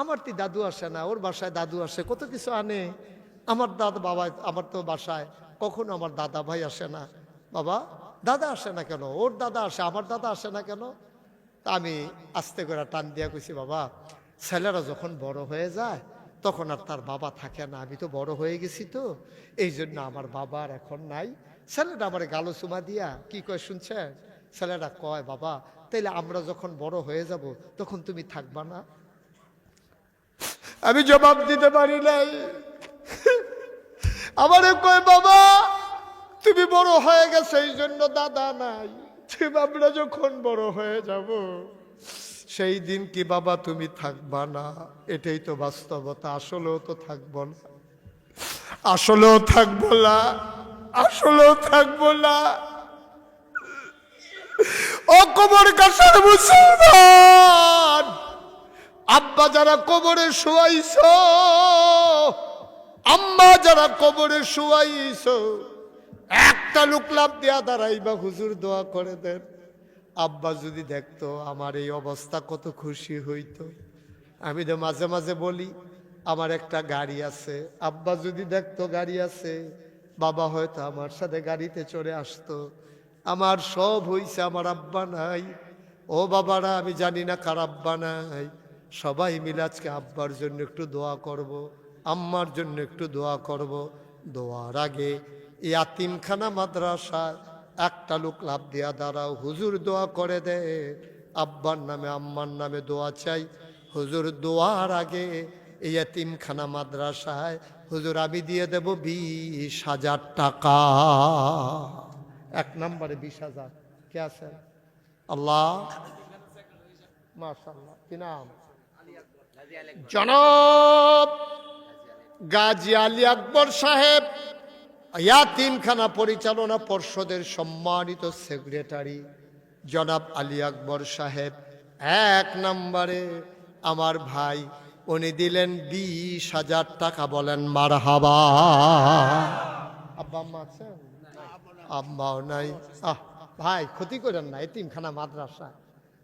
আমার তো দাদু আসে না, ওর বাসায় দাদু আসে, কত কিছু আনে। আমার দাদা বাবা, আমার তো বাসায় কখনো আমার দাদা ভাই আসে না। বাবা দাদা আসে না কেন? ওর দাদা আসে, আমার দাদা আসে না কেন? তা আমি আস্তে করে টান দিয়া কইছি, বাবা ছেলেরা যখন বড় হয়ে যায় তখন আর তার বাবা থাকে না, আমি তো বড় হয়ে গেছি, তো এই জন্য আমার বাবা আর এখন নাই। ছেলেটা আমার গালো চুমা দিয়া কি কয় শুনছেন? ছেলেটা কয়, বাবা তাইলে আমরা যখন বড় হয়ে যাব তখন তুমি থাকবা না? আমি জবাব দিতে পারি নাই। আমারে কয়, বাবা তুমি বড় হয়ে গেছে এই জন্য দাদা নাই, আমরা যখন বড় হয়ে যাব সেই দিন কি বাবা তুমি থাকবা না? এটাই তো বাস্তবতা। আসলেও তো থাকবো না, আসলেও থাকবো না, আসলেও থাকবো না। ও কবর কাছার মুসলমান, আব্বা যারা কবরে শুয়াইছ, আম্মা যারা কবরে শুয়াইছ, একটা লোক লাভ দেয়া দাঁড়াইবা, হুজুর দোয়া করে দেন। আব্বা যদি দেখতো আমার এই অবস্থা কত খুশি হইতো। আমি তো মাঝে মাঝে বলি আমার একটা গাড়ি আছে, আব্বা যদি দেখতো গাড়ি আছে, বাবা হয়তো আমার সাথে গাড়িতে চড়ে আসতো। আমার সব হইছে, আমার আব্বা নাই। ও বাবারা, আমি জানি না কার আব্বা নাই। সবাই মিলে আজকে আব্বার জন্য একটু দোয়া করব, আম্মার জন্য একটু দোয়া করব। দোয়ার আগে এই ইয়াতিমখানা মাদ্রাসায় একটা লোক লাভ দিয়া দাঁড়াও, হুজুর দোয়া করে দে। আব্বার নামে আম্মার নামে দোয়া চাই। হুজুর দোয়ার আগে এই ইয়াতিমখানা মাদ্রাসায় হুজুর আমি দিয়ে দেব 20,000 টাকা। এক নম্বরে 20,000 কে আছেন? আল্লাহ, মাশাআল্লাহ। কি নাম? জনাব গাজী আলী আকবর সাহেব, ইয়াতিমখানা পরিচালনা পর্ষদের সম্মানিত সেক্রেটারি জনাব আলী আকবর সাহেব। এক নম্বরে আমার ভাই, উনি দিলেন 20,000 টাকা। বলেন মারহাবা। আব্বা আম্মা আছেন? আম্মাও নাই। ভাই ক্ষতি করেন না, এতিমখানা মাদ্রাসা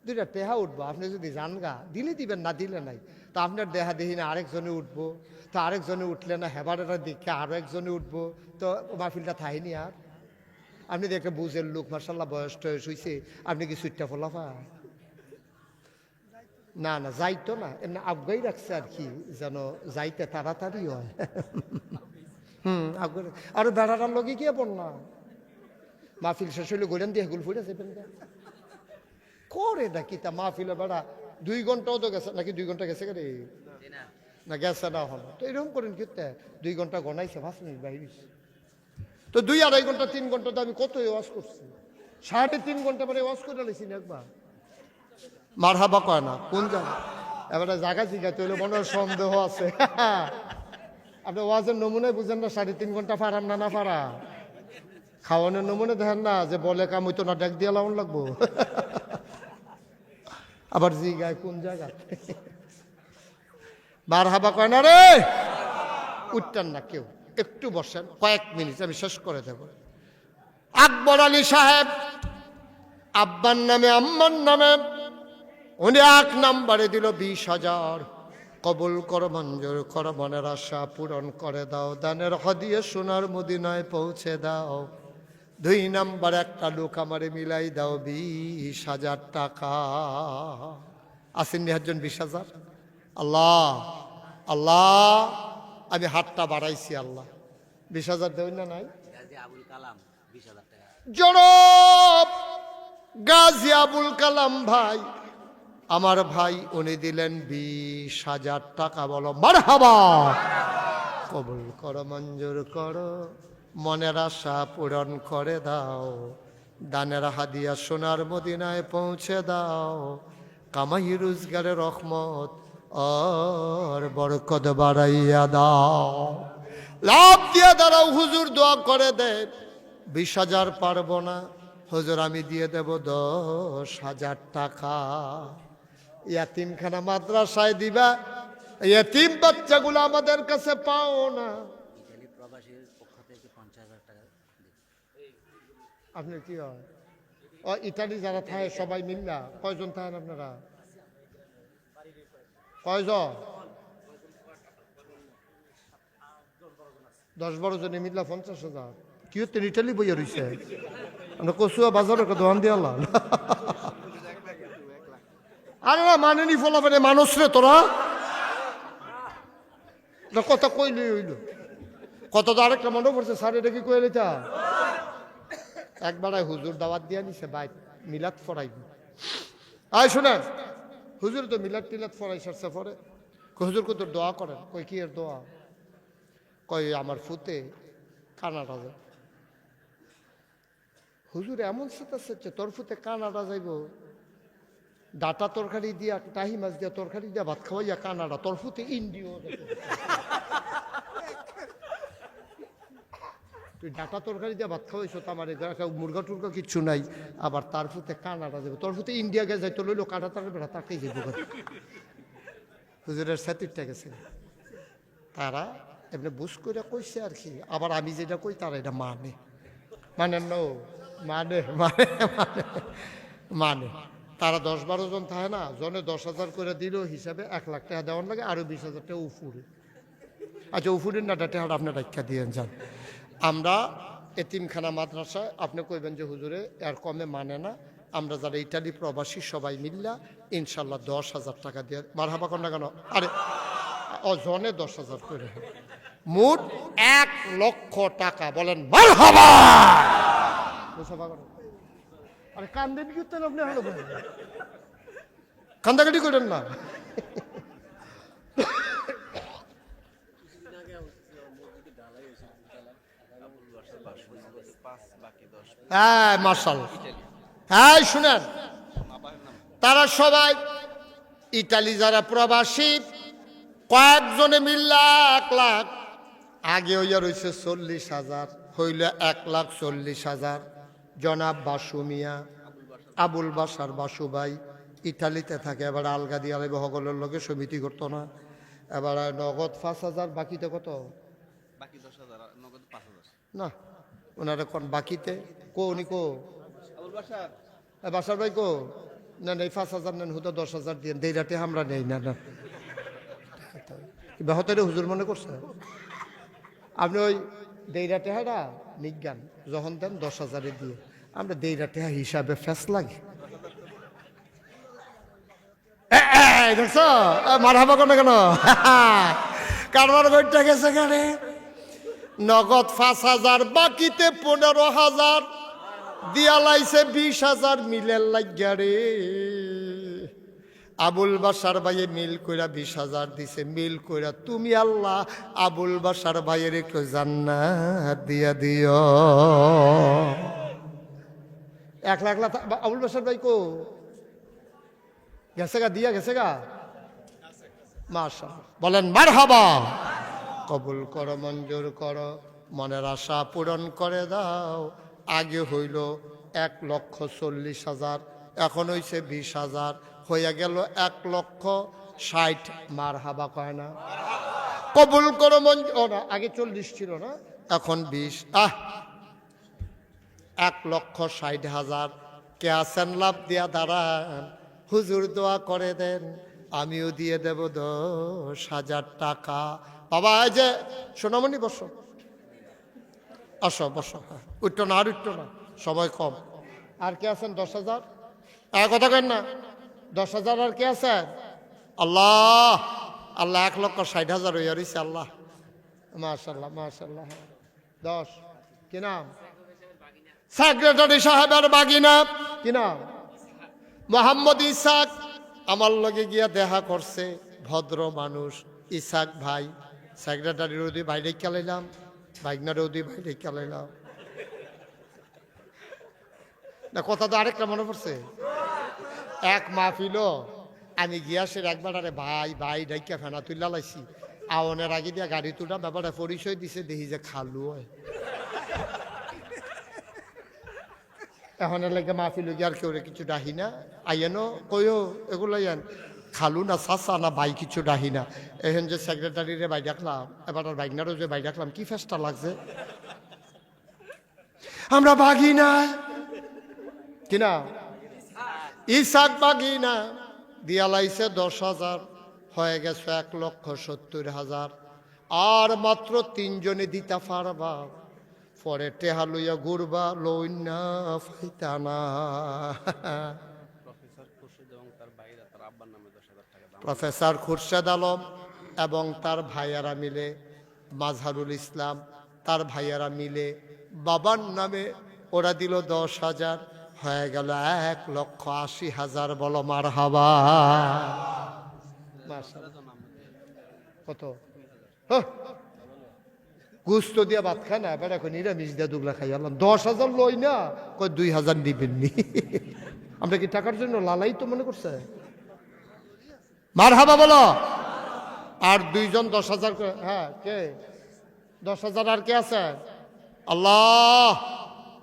দুইটা টেহা উঠবো। আপনি যদি জান গা দিলে দিবেন, না দিলে নাই। তো আপনার দেহা দেখি না আরেকজনে উঠবো, তো আরেকজনে উঠলে না হেবারের দেখে আরো একজনে উঠবো, তো মাহফিলটা থাইনি। আর আপনি দেখে বুঝের লোক, মার্শাল্লাহ বয়স টয়স হয়েছে, আপনি কি সুইটটা ফলাফা? না না, যাইতো না, এমনি আবগাই রাখছে আর কি, যেন যাইতে তাড়াতাড়ি হয়। আবগাই। আর বেড়াটার লগে গিয়ে পড় না, মাহফিল শেষ হইলে গোলেন দিয়ে গুল ফুটে যাবেন করে নাকি তা মাহফিলে বেড়া 2 ঘন্টাও তো গেছে নাকি? 2 ঘন্টা গেছে রে না? গেছে না হলো তো এরকম করেন কি? 2 ঘন্টা গনাইছে, 5 মিনিট বাইরে। তো 2-2.5 ঘন্টা 3 ঘন্টা তো আমি কত ওয়াজ করছি, 3.5 ঘন্টা পরে ওয়াজ করে লেছি না একবার। মারহাবা কয় না কোন জায়গা? এবারে জায়গা জিগাইতে হইলে মনে হয় সন্দেহ আছে। আপনি ওয়াজের নমুনায় বুঝেন না 3.5 ঘন্টা পারাম না না পারা? খাওয়ানোর নমুনে দেখেন না যে বলে কাম হইতো না, ডাক দিয়ে লাউন লাগবো। আবার জিগায় কোন জায়গা? মারহাবা কয় না রে। উঠতেন না কেউ, একটু বসেন, কয়েক মিনিট আমি শেষ করে দেব। আকবর আলী সাহেব, আব্বার নামে আম্মার নামে উনি 1 নম্বরে দিল 20,000। কবুল কর, মঞ্জুর কর, মনের আশা পূরণ করে দাও, দানের হাদিয়া সোনার মদিনায় পৌঁছে দাও। 2 নম্বর একটা লোক আমারে মিলাই দাও 20,000 টাকা। আসেননি একজন 20,000? আল্লাহ আল্লাহ, আমি হাতটা বাড়াইছি, আল্লাহ 20,000 দেবেন না? নাই জনাব গাজী আবুল কালাম ভাই, আমার ভাই, উনি দিলেন 20,000 টাকা। বলো মারহাবা। কবুল করো, মঞ্জুর করো, মনের আশা পূরণ করে দাও, দানের হাদিয়া সোনার মদিনায় পৌঁছে দাও, কামাই রোজগারের রহমত আর বরকত বাড়াইয়া দাও। লাভ দিয়া দাঁড়াও, হুজুর দোয়া করে দে। 20,000 পারবো না হুজুর, আমি দিয়ে দেব 10,000 টাকা। ইয়াতিমখানা মাদ্রাসায় দিবা, ইয়াতিম বাচ্চাগুলো আমাদের কাছে পাও না। আপনার কি হয়? ও ইতালি যারা থাকে সবাই মিল্লা কয়জন থাকেন আপনারা? কয়জন? 10-12 জনে মিল্লা 50,000। কি হচ্ছে ইটালি বইয়া রয়েছে? আমরা কচুয়া বাজারের দোকান দিয়ে আল্লাহ। আরে না মানেনি ফলাফলে মানুষ রে তোরা কথা কইলে হইল কত। তো আরেকটা মনে পড়ছে, স্যার এটা কি কইলে তা একবার হুজুর দাওয়াত দিয়া নিছে, ভাই মিলাদ ফরাইব। আয় শোনেন, হুজুর তো মিলাদ টিলাদ ফরাই সারছে পরে হুজুর কত দোয়া করেন। কই কি এর দোয়া? কই আমার ফুতে কানাডা যায়। হুজুর এমন সেটা তোর ফুতে কানাডা যাইব, ডাটা তরকারি দিয়া, টাহি মাছ দিয়া তরকারি দিয়া ভাত খাওয়াইয়া কানাডা, তোর ফুতে ইন্ডিও। তুই ডাটা তরকারি দিয়ে ভাত খাওয়াইছো তো আমার মুরগা টুরগা কিচ্ছু নাই, আবার তার ফুতে কানাডা যাবে, তোর ফুতে ইন্ডিয়া গেছে যাই তো লইলো কাটা তার বেড়া তাকেই যাবো। হুজুরের সাথীরটা গেছে, তারা এমনি বুঝ করে কইছে আর কি, আবার আমি যেটা কই তারা এটা মানে মানে নো মানে মানে মানে মানে তারা 10-12 জন থাকে না, জনে 10,000 করে দিল হিসাবে 1 লাখ টাকা দেওয়ার লাগে, আরো 20,000 টাকা উফুরে। আচ্ছা উফুরের না টাকা আপনি রাখা দিয়ে যান। আমরা এতিমখানা মাদ্রাসায় আপনি কইবেন যে হুজুরে এর কমে মানে না, আমরা যারা ইটালি প্রবাসী সবাই মিল্লা ইনশাল্লাহ 10,000 টাকা দিয়ে মারহাবা কর না কেন, আরে জনে 10,000 করে, মোট 1 লক্ষ টাকা, বলেন মারহাবা। আরে কান্দেন কি আপনি, হলো কান্দাকাটি করেন না। হ্যাঁ মাশাআল্লাহ, হ্যাঁ শুনেন, তারা সবাই ইটালি যারা প্রবাসী কয়েকজনে মিল্লা 1 লাখ, আগে হইয়া রয়েছে 40,000, হইল 1,40,000। জনাব বাসু মিয়া, আবুল বাসার বাসু ভাই ইটালিতে থাকে, এবার আলগা দিয়ে আলাইবে সকলের লগে সমিতি করতো না, এবার নগদ 5,000, বাকিতে কত? বাকি 10,000, নগদ 5,000 না ওনারা কোন বাকিতে কো উনি কো আবুল বাসার বাসার ভাই কো না নেই 5,000 নেন, হুতো 10,000 দিয়ে দেই রাতে আমরা নেই না না বেহতারে হুজুর মনে করছে আপনি ওই দেই রাতে হারা নিজ্ঞান যখন দেন 10,000 দিয়ে, আমরা দেই রাতে হিসাবে ফেস লাগে। দেখছো মারহাবা কেন কেন কারবার বইটা গেছে কেন, নগদ 5,000, বাকিতে 15,000 দিয়া লাইছে 20,000 মিলের লাগিয়া রে। আবুল বাসার ভাইয়ে মিল কইরা 20,000 দিছে, মিল কইরা তুমি আল্লাহ আবুল বাসার ভাইয়ের একটু জান্নাত দিয়া দিও। 1 লাখ আবুল বাসার ভাই কো গেছে গা, দিয়া গেছে গা, মাশাআল্লাহ, বলেন মারহাবা। কবুল করো, মঞ্জুর করো, মনের আশা পূরণ করে দাও। আগে হইল 1,40,000, এখন হইছে 20,000, হইয়া গেল 1,60,000। মারহাবা কয় না? কবুল করো মঞ্জুর, না আগে 40 ছিল না, এখন 20। 1,60,000 কে আছেন লাভ দিয়া দাঁড়ান, হুজুর দোয়া করে দেন, আমিও দিয়ে দেব 10,000 টাকা। বাবা এই যে সোনামণি বসো, আসো বসো, উঠতো না আর উঠতো না, সময় কম। আর কে আছেন 10,000? কথা কেন না, 10,000 আর কে আছেন? আল্লাহ আল্লাহ 1,60,000 হইয়া রয়েছে, আল্লাহ মাশাআল্লাহ মাশাআল্লাহ। 10 কি নাম? সেক্রেটারি সাহেবের বাগিনা, কি নাম? মোহাম্মদ ইসাক। আমার লগে গিয়া দেখা করছে, ভদ্র মানুষ ইসাক ভাই। সেক্রেটারির ওদি বাইরে খেলাইলাম, বাইকনার ওদি বাইরে খেলাইলাম না, কথা তো আরেকটা মনে পড়ছে। এক মাহফিল আমি গিয়াসের একবার, আরে ভাই ভাই ডাইকা ফেনা তুইলা লাইছি, আওনের আগে দিয়া গাড়ি তুলা ব্যাপারে পরিচয় দিছে, দেখি যে খালু হয়। এখন লাগে মাহফিল গিয়ে আর কেউ কিছু ডাহি না, আইয়েনো কইও এগুলো আইয়েন, খালু না চাচা না ভাই কিছু ডাহি না। এখন যে সেক্রেটারিরে বাই ডাকলাম, এবার আর বাইকনারও যে বাই ডাকলাম, কি ফেসটা লাগছে, আমরা বাগি না কিনা ইসাক বাগি না দিয়া লাইছে 10,000, হয়ে গেছে 1,70,000। আর মাত্র 3 জনে দিতে পারবা, পরে টেহা লইয়া ঘুরবা লইনা ফাইতানা। প্রফেসর খুরশেদ আলম এবং তার ভাইয়ারা মিলে, মাজহারুল ইসলাম তার ভাইয়ারা মিলে বাবার নামে ওরা দিল 10,000, হয়ে গেল 1,80,000। বলো মারহাবা। কত গুস্ত দিয়া ভাত খায় না, এবার এখন নিরামিষ দিয়া দুগলা খাই আলাম। 10,000 লই না, কই 2,000 দিবেননি। আমরা কি টাকার জন্য লালাই তো মনে করছে? মারহাবা বলো। আর 2 জন 10,000 করে, হ্যাঁ কে 10,000 আর কে আছে? আল্লাহ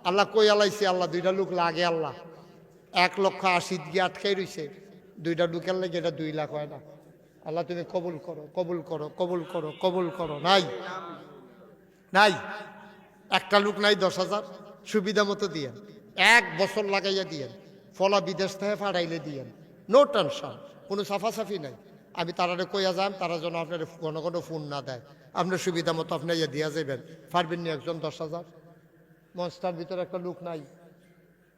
আল্লাহ কই আলাইছে আল্লাহ, দুইটা লোক লাগে আল্লাহ, 1,80,000 গিয়ে আটকাই রইছে, দুইটা ঢুকের লাগে এটা 2 লাখ হয় না। আল্লাহ তুমি কবুল করো, কবুল করো, কবুল করো, কবুল করো। নাই নাই, একটা লোক নাই, 10,000 সুবিধা মতো দিয়েন, 1 বছর লাগাইয়া দিয়েন, ফলা বিদেশ থেকে ফাড়াইলে দিয়েন, নো টেনশন, কোনো সাফাসাফি নাই। আমি তারারে কইয়া যাম, তারা যেন আপনার ঘন ঘন ফোন না দেয়, আপনার সুবিধা মতো আপনি ইয়ে দিয়া যাবেন। পারবেন নি একজন 10,000? মনস্টার ভিতরে একটা লোক নাই,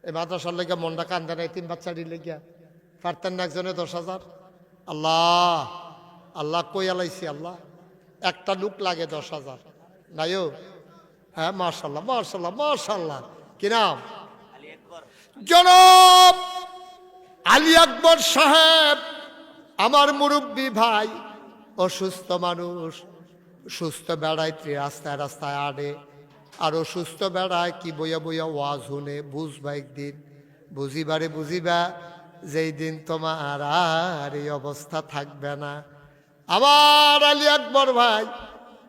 এই মাদ্রাসার লেগে মনটা কান্দে নাই, 3 বাচ্চারই লেগিয়া পারতেন না একজনে 10,000? আল্লাহ আল্লাহ কই আলাইছি আল্লাহ, একটা লোক লাগে 10,000 নাইও। হ্যাঁ মাশাল্লাহ মাশাল্লাহ মাশাল্লাহ। কি নাম? জনাব আলী আকবর সাহেব, আমার মুরব্বী ভাই, অসুস্থ মানুষ, সুস্থ বেড়ায় রাস্তায় রাস্তায় আড়ে, আর অসুস্থ বেড়ায় কি বইয়া বইয়া ওয়াজ শুনে, বুঝবা একদিন, বুঝিবারে বুঝিবা যেই দিন তোমার আর এই অবস্থা থাকবে না। আমার আলী আকবর ভাই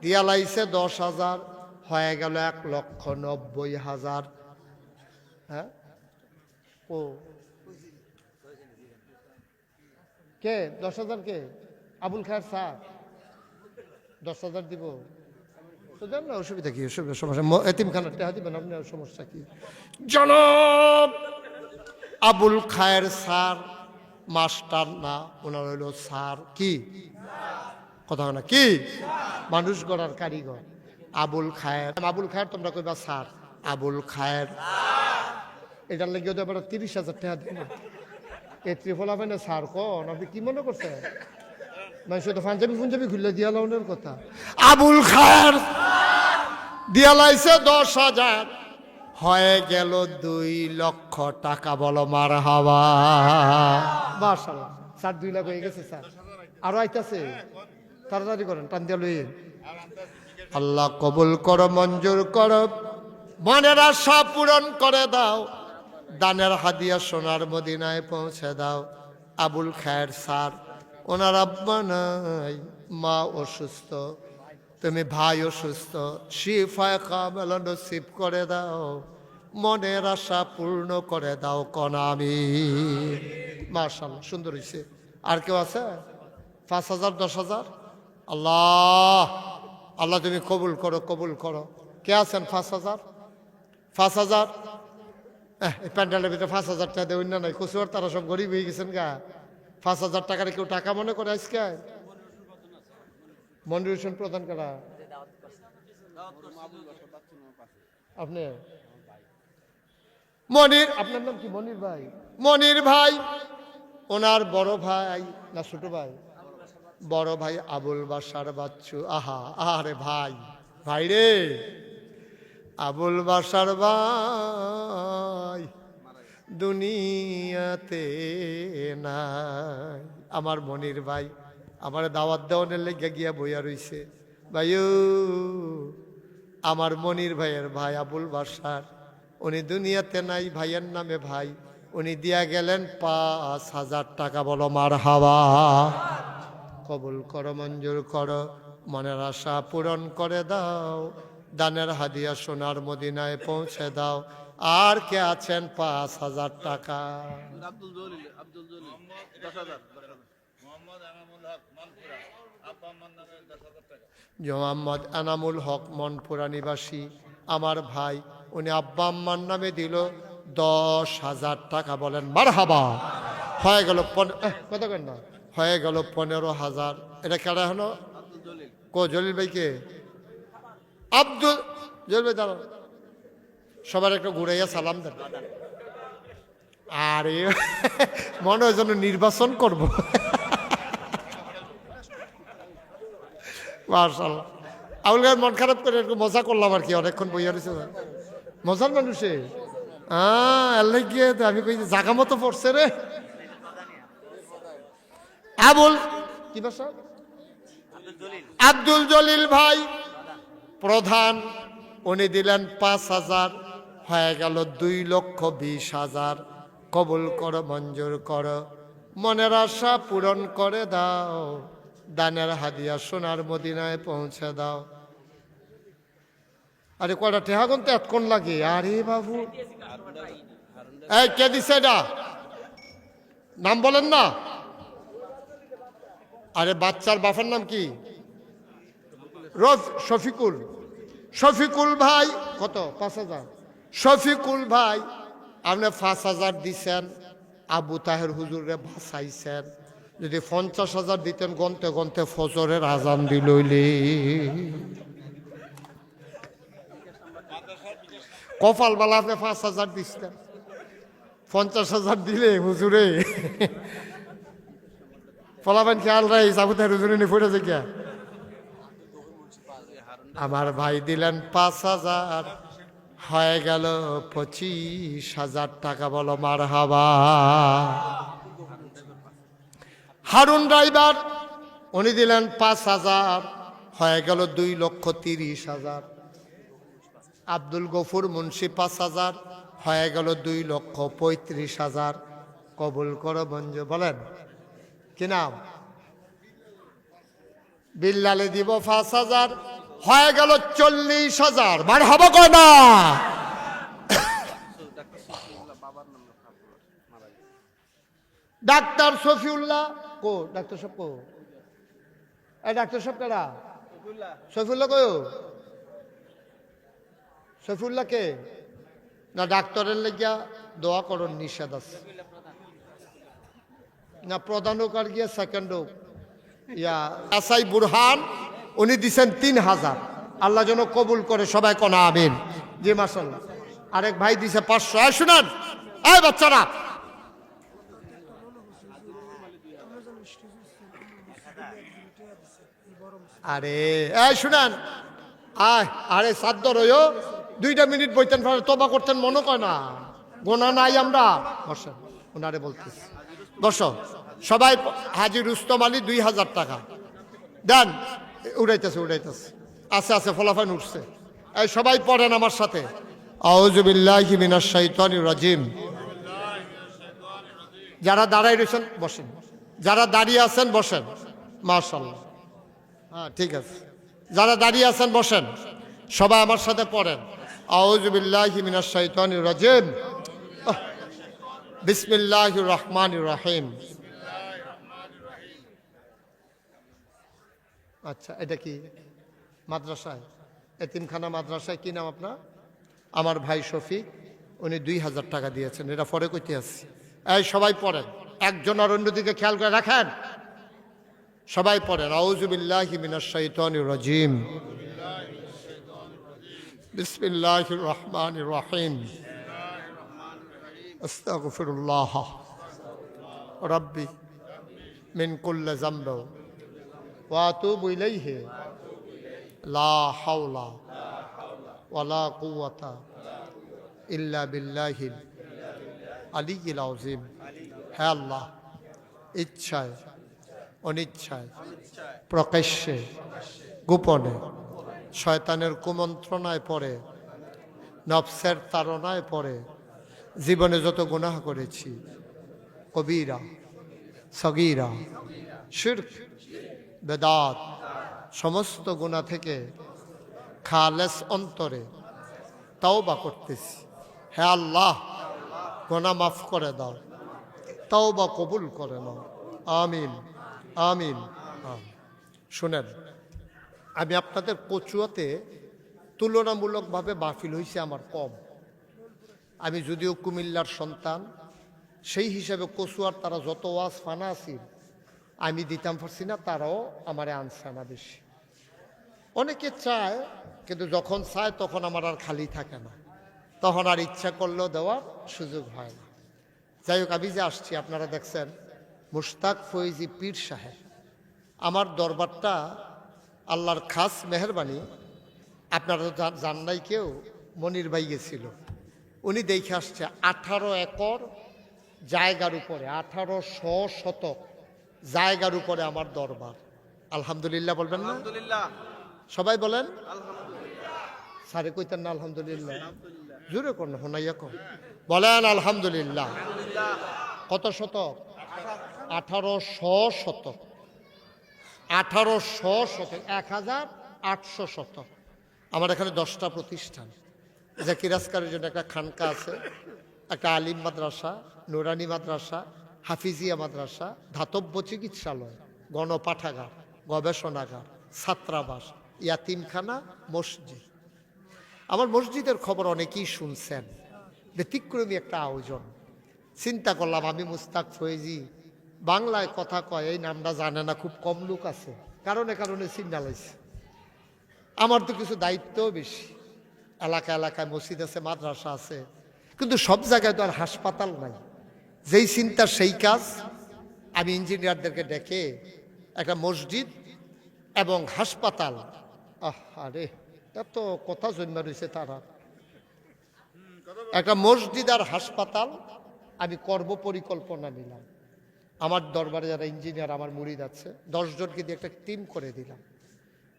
দিয়া লাইছে 10,000, হয়ে গেল 1,90,000। হ্যাঁ ও কে 10,000? কে? আবুল খায়ের স্যার 10,000 দিব তো দেন না, অসুবিধা কি? সমস্যা এতিমখানার টাকা দিবেন আপনি, আর সমস্যা কি? জনাব আবুল খায়ের স্যার মাস্টার না, ওনার হইল স্যার, কি কথা না, কি মানুষ গড়ার কারিগর। আবুল খায়ের, আবুল খায়ের তোমরা কইবা স্যার, আবুল খায়ের, এটার লেগে তো এবার 30,000 টাকা দেয় না। এ ত্রিফল হবে না স্যার কন, আপনি কি মনে করছেন? মানে শুধু পাঞ্জাবি খুললে দিয়া লাউনের কথা। আবুল খায়ের দিয়া লাইছে 10,000, হয়ে গেল 2 লক্ষ টাকা। বলো মার হাওয়া। মাশাআল্লাহ স্যার 2 লাখ হয়ে গেছে স্যার, আরো আইতাছে, তাড়াতাড়ি করেন, টান দিয়া লইয়েন। আল্লাহ কবুল করো, মঞ্জুর করো, মনের আশা পূরণ করে দাও, দানের হাদিয়া সোনার মদিনায় পৌঁছে দাও। আবুল খায়ের স্যার, ওনার আব্বা নাই, মা অসুস্থ, তুমি ভাই অসুস্থ, শিফায়ে কামেল নসিব করে দাও, মনের আশা পূর্ণ করে দাও, কোন আমিন। মাশাআল্লাহ সুন্দর হইছে। আর কেউ আছে? 5,000 10,000? আল্লাহ আল্লাহ তুমি কবুল করো, কবুল করো। কে আছেন? 5,000 5,000? এই প্যান্ডেলের ভিতরে 5,000 টাকা দেয় না, নাই কচুয়ার, তারা সব গরিব হয়ে গেছেন গা। 5,000 টাকার কেউ টাকা মনে করে আজকে? মনির হোসেন প্রধান কারা? আপনি মনির, আপনার নাম কি? মনির ভাই? মনির ভাই, ওনার বড় ভাই না ছোট ভাই? বড় ভাই আবুল বাসার বাচ্চু। আহা আরে ভাই, ভাই রে, আবুল বাসার ভাই দুনিয়াতে নাই। আমার মনির ভাই আমার দাওয়াত দেওয়ানের লেগে গিয়া বইয়া রইছে। ভাইও, আমার মনির ভাইয়ের ভাই আবুল বাসার, উনি দুনিয়াতে নাই, ভাইয়ের নামে ভাই, উনি দিয়া গেলেন 5,000 টাকা। বলো মার হাওয়া। কবুল করো, মঞ্জুর করো, মনের আশা পূরণ করে দাও, দানের হাদিয়া সোনার মদিনায় পৌঁছে দাও। আর কে আছেন? 5,000 টাকা। আব্দুল জলিল 10,000 মোহাম্মদ এনামুল হক মনপুরা নিবাসী, আমার ভাই, উনি আব্বা আম্মার নামে দিল 10,000 টাকা। বলেন মারহাবা। হয়ে গেল কত কেন না, হয়ে গেল 15,000। এটা কেডা হলো? আব্দুল জলিল। কো জলিল ভাইকে? আব্দুল জলিল ভাই দাঁড়ান, সবার একটু ঘুরাইয়া সালাম দেন। আরে মনে হয় যেন নির্বাচন করব। মাশাআল্লাহ। আবুল খায়ের মন খারাপ করে একটু মজা করলাম আর কি, অনেকক্ষণ বইয়া রয়েছে মজার মানুষে। আল্লাহ গিয়ে আমি কই জাগা মতো পড়ছে রে। আবুল কি বাসা? আব্দুল জলিল ভাই প্রধান, উনি দিলেন 5,000, হয়ে গেল 2,20,000। কবুল করো, মঞ্জুর করো, মনের আশা পূরণ করে দাও, দানের হাদিয়া সোনার মদিনায় পৌঁছে দাও। আরে কয়টা টেহা গুনতে এতক্ষণ লাগে? আরে বাবু, এই কে দিছে এটা? নাম বলেন না। আরে বাচ্চার বাপের নাম কি? শফিকুল। শফিকুল ভাই কত? 5,000। শফিকুল ভাই আপনি 5,000 দিছেন, আবু তাহের হুজুরে ভাসাইছেন। যদি 50,000 দিতেন, গনতে গনতে ফজরের আজান দিলইলে। কপাল বালা, আপনি 5,000 দিচ্ছেন, 50,000 দিলে হুজুরে ফলাবেন খেয়াল রাই আবু তাহের হুজুরে নিয়ে পড়ে যে আমার ভাই দিলেন 5,000, হয়ে গেল 25,000 টাকা। বলো মারহাবা। হারুন ড্রাইভার উনি দিলেন 5,000, হয়ে গেল 2,30,000। আব্দুল গফুর মুন্সি 5,000, হয়ে গেল 2,35,000। কবুল করো বঞ্জ। বলেন কি নাম? বিল্লালে দিব 5,000, হয়ে গেল 40,000। মারহাবা কয় না? ডাক্তার শফিউল্লাহ কো? ডাক্তার সাহেব কো? এই ডাক্তার সাহেব কেডা? শফিউল্লাহ কো? শফিউল্লাহ কে? না ডাক্তারের লেগিয়া দোয়া করুন, নিষেধ আছে না। প্রধান হোক আর গিয়া সেকেন্ড হোক। ইয়া আসাই বুরহান উনি দিছেন 3,000। আল্লাহ যেন কবুল করে, সবাই কোনা আমিন। জি মাশাআল্লাহ। আরেক ভাই দিছে 500। শুনেন এই বাচ্চারা, আরে এই শুনেন, আরে সাদ্দ রইও 2টা মিনিট বইতেন, তবা করতেন, মনে কয় না গোনা নাই আমরা। বসেন, ওনারে বলতেছি বসো সবাই। হাজি রুস্তম আলী 2,000 টাকা দেন। উড়াইতেছে উড়াইতেছে, আছে আছে, ফলাফান উঠছে। এই সবাই পড়েন আমার সাথে, আউযু বিল্লাহি মিনাশ শাইতানির রাজিম। যারা দাঁড়াই রয়েছেন বসেন, যারা দাঁড়িয়ে আছেন বসেন। মাশাআল্লাহ, হ্যাঁ ঠিক আছে। যারা দাঁড়িয়ে আছেন বসেন, সবাই আমার সাথে পড়েন, আউযু বিল্লাহি মিনাশ শাইতানির রাজিম, বিসমিল্লাহির রহমানির রহিম। আচ্ছা, এটা কি মাদ্রাসায়? এতিমখানা মাদ্রাসায়। কি নাম আপনার? আমার ভাই শফিক, উনি 2,000 টাকা দিয়েছেন। এটা পরে কইতে আসছি। এই সবাই পড়েন, একজন আর অন্যদিকে খেয়াল করে রাখেন। সবাই পড়েন, আউযু বিল্লাহি মিনাশ শাইতানির রাজিম, বিসমিল্লাহির রহমানির রহিম, আস্তাগফিরুল্লাহ রাব্বি মিন কুল্লি যামব ওয়া আতুবু ইলাইহি, লা হাওলা ওয়ালা কুওয়াতা ইল্লা বিল্লাহিল আলিয়্যিল আযীম। হে আল্লাহ, ইচ্ছায় অনিচ্ছায়, প্রকাশ্যে গোপনে, শয়তানের কুমন্ত্রণায় পড়ে, নফসের তাড়নায় পড়ে জীবনে যত গুনাহ করেছি, কবিরা সগীরা শিরক বেদাত, সমস্ত গুনাহ থেকে খালেস অন্তরে তাওবা করতেছি। হে আল্লাহ, গুনাহ মাফ করে দাও, তাওবা কবুল করে নাও। আমিন আমিন আমিন। শুনেন, আমি আপনাদের কচুয়াতে তুলনামূলকভাবে মাহফিল হয়েছে আমার কম। আমি যদিও কুমিল্লার সন্তান, সেই হিসাবে কচুয়ার তারা যত ওয়াজ ফানা আছিল আমি দিতাম পারছি না, তারাও আমারে আনছে না বেশি। অনেকে চায়, কিন্তু যখন চায় তখন আমার আর খালি থাকে না, তখন আর ইচ্ছা করলেও দেওয়ার সুযোগ হয় না। যাই হোক, আমি যে আসছি আপনারা দেখছেন, মুশতাক ফৈজি পীর সাহেব। আমার দরবারটা আল্লাহর খাস মেহরবানি, আপনারা তো জান নাই কেউ, মনির ভাই গেছিল, উনি দেখে আসছে 18 একর জায়গার উপরে, 1800 শতক জায়গার উপরে আমার দরবার। আলহামদুলিল্লাহ বলবেন না? সবাই বলেন সারে কইতেন না আলহামদুলিল্লাহ? জোরে কোন হোনাইয়া কম বলেন আলহামদুলিল্লাহ। কত শতক? 1800 শতক। 1800 শতক, 1800 শতক আমার এখানে 10টা প্রতিষ্ঠান। জাকির আসকারের জন্য একটা খানকা আছে, একটা আলিম মাদ্রাসা, নুরানি মাদ্রাসা, হাফিজিয়া মাদ্রাসা, ধাতব্য চিকিৎসালয়, গণপাঠাগার, গবেষণাগার, ছাত্রাবাস, ইয়াতিমখানা, মসজিদ। আমার মসজিদের খবর অনেকেই শুনছেন, ব্যতিক্রমী একটা আয়োজন। চিন্তা করলাম আমি মুস্তাক ফয়েজি বাংলায় কথা কয় এই নামটা জানে না, খুব কম লোক আছে, কারণে কারণে চিন্তা লাইছে। আমার তো কিছু দায়িত্বও বেশি, এলাকায় এলাকায় মসজিদ আছে, মাদ্রাসা আছে, কিন্তু সব জায়গায় তো আর হাসপাতাল নাই। যেই চিন্তা সেই কাজ। আমি ইঞ্জিনিয়ারদেরকে ডেকে একটা মসজিদ এবং হাসপাতাল, আরে এত কথা জন্মা রয়েছে তারা, একটা মসজিদ আর হাসপাতাল আমি করব পরিকল্পনা নিলাম। আমার দরবারে যারা ইঞ্জিনিয়ার আমার মুরিদ আছে 10 জনকে দিয়ে একটা টিম করে দিলাম।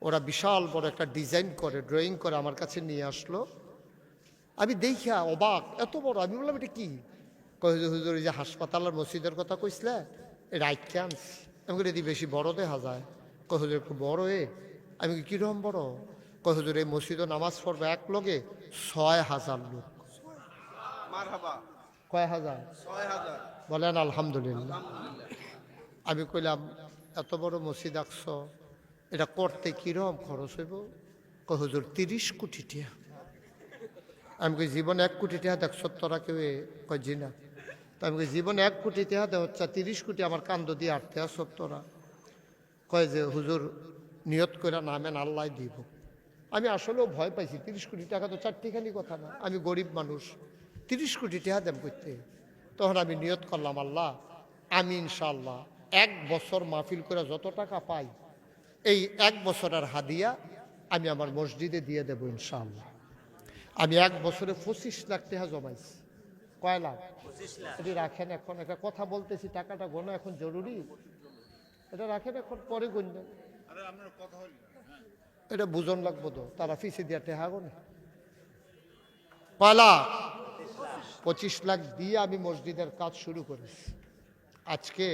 ওরা বিশাল বড় একটা ডিজাইন করে, ড্রয়িং করে আমার কাছে নিয়ে আসলো। আমি দেখিয়া অবাক, এত বড়। আমি বললাম এটা কি? কয় যে হুজুর এই যে হাসপাতাল আর মসজিদের কথা কইসলে এটা আইকে আনছি। আমি বলি এটি বেশি বড় দেখা যায়। কয় হুজুর একটু বড় আমি কিরকম বড়? কয় হুজুর এই মসজিদও নামাজ পড়বে এক লগে 6000 লোক। মারহাবা। কয় হাজার? 6000। বলেন আলহামদুলিল্লাহ। আমি কইলাম এত বড় মসজিদ আঁকছ, এটা করতে কিরকম খরচ হইব? কয় হুজুর 30 কোটি টাকা। আমি কই জীবনে 1 কোটি টাকা দেখছ তোরা কেউ? কয় জি না। তো আমি কই জীবনে 1 কোটি টাকা দেওয়া হচ্ছে, 30 কোটি আমার কান্দ দিয়ে আটতে আস তোরা? কয় যে হুজুর নিয়ত করে নামেন, আল্লাহ দিব। আমি আসলেও ভয় পাইছি, 30 কোটি টাকা তো চারটিখানি কথা না, আমি গরিব মানুষ, 30 কোটি টাকা দেব করতে। তখন আমি নিয়ত করলাম, আল্লাহ আমি ইনশাআল্লাহ 1 বছর মাহফিল করে যত টাকা পাই এই 1 বছরের হাদিয়া আমি আমার মসজিদে দিয়ে দেব ইনশাআল্লাহ। আমি 1 বছরে 25 লাখ টাকা জমাইছি। কয় লাখ? 25 লাখ। এটি রাখেন, এখন একটা কথা বলতেছি, টাকাটা গোনা এখন জরুরি, এটা রাখেন, এখন পরে গুনবেন। এটা বুঝন লাগবো তো, তারা ফিসে দিয়া টেহা গোনে। কয় লাখ? 25 লাখ দিয়ে আমি মসজিদের কাজ শুরু করেছি। আজকে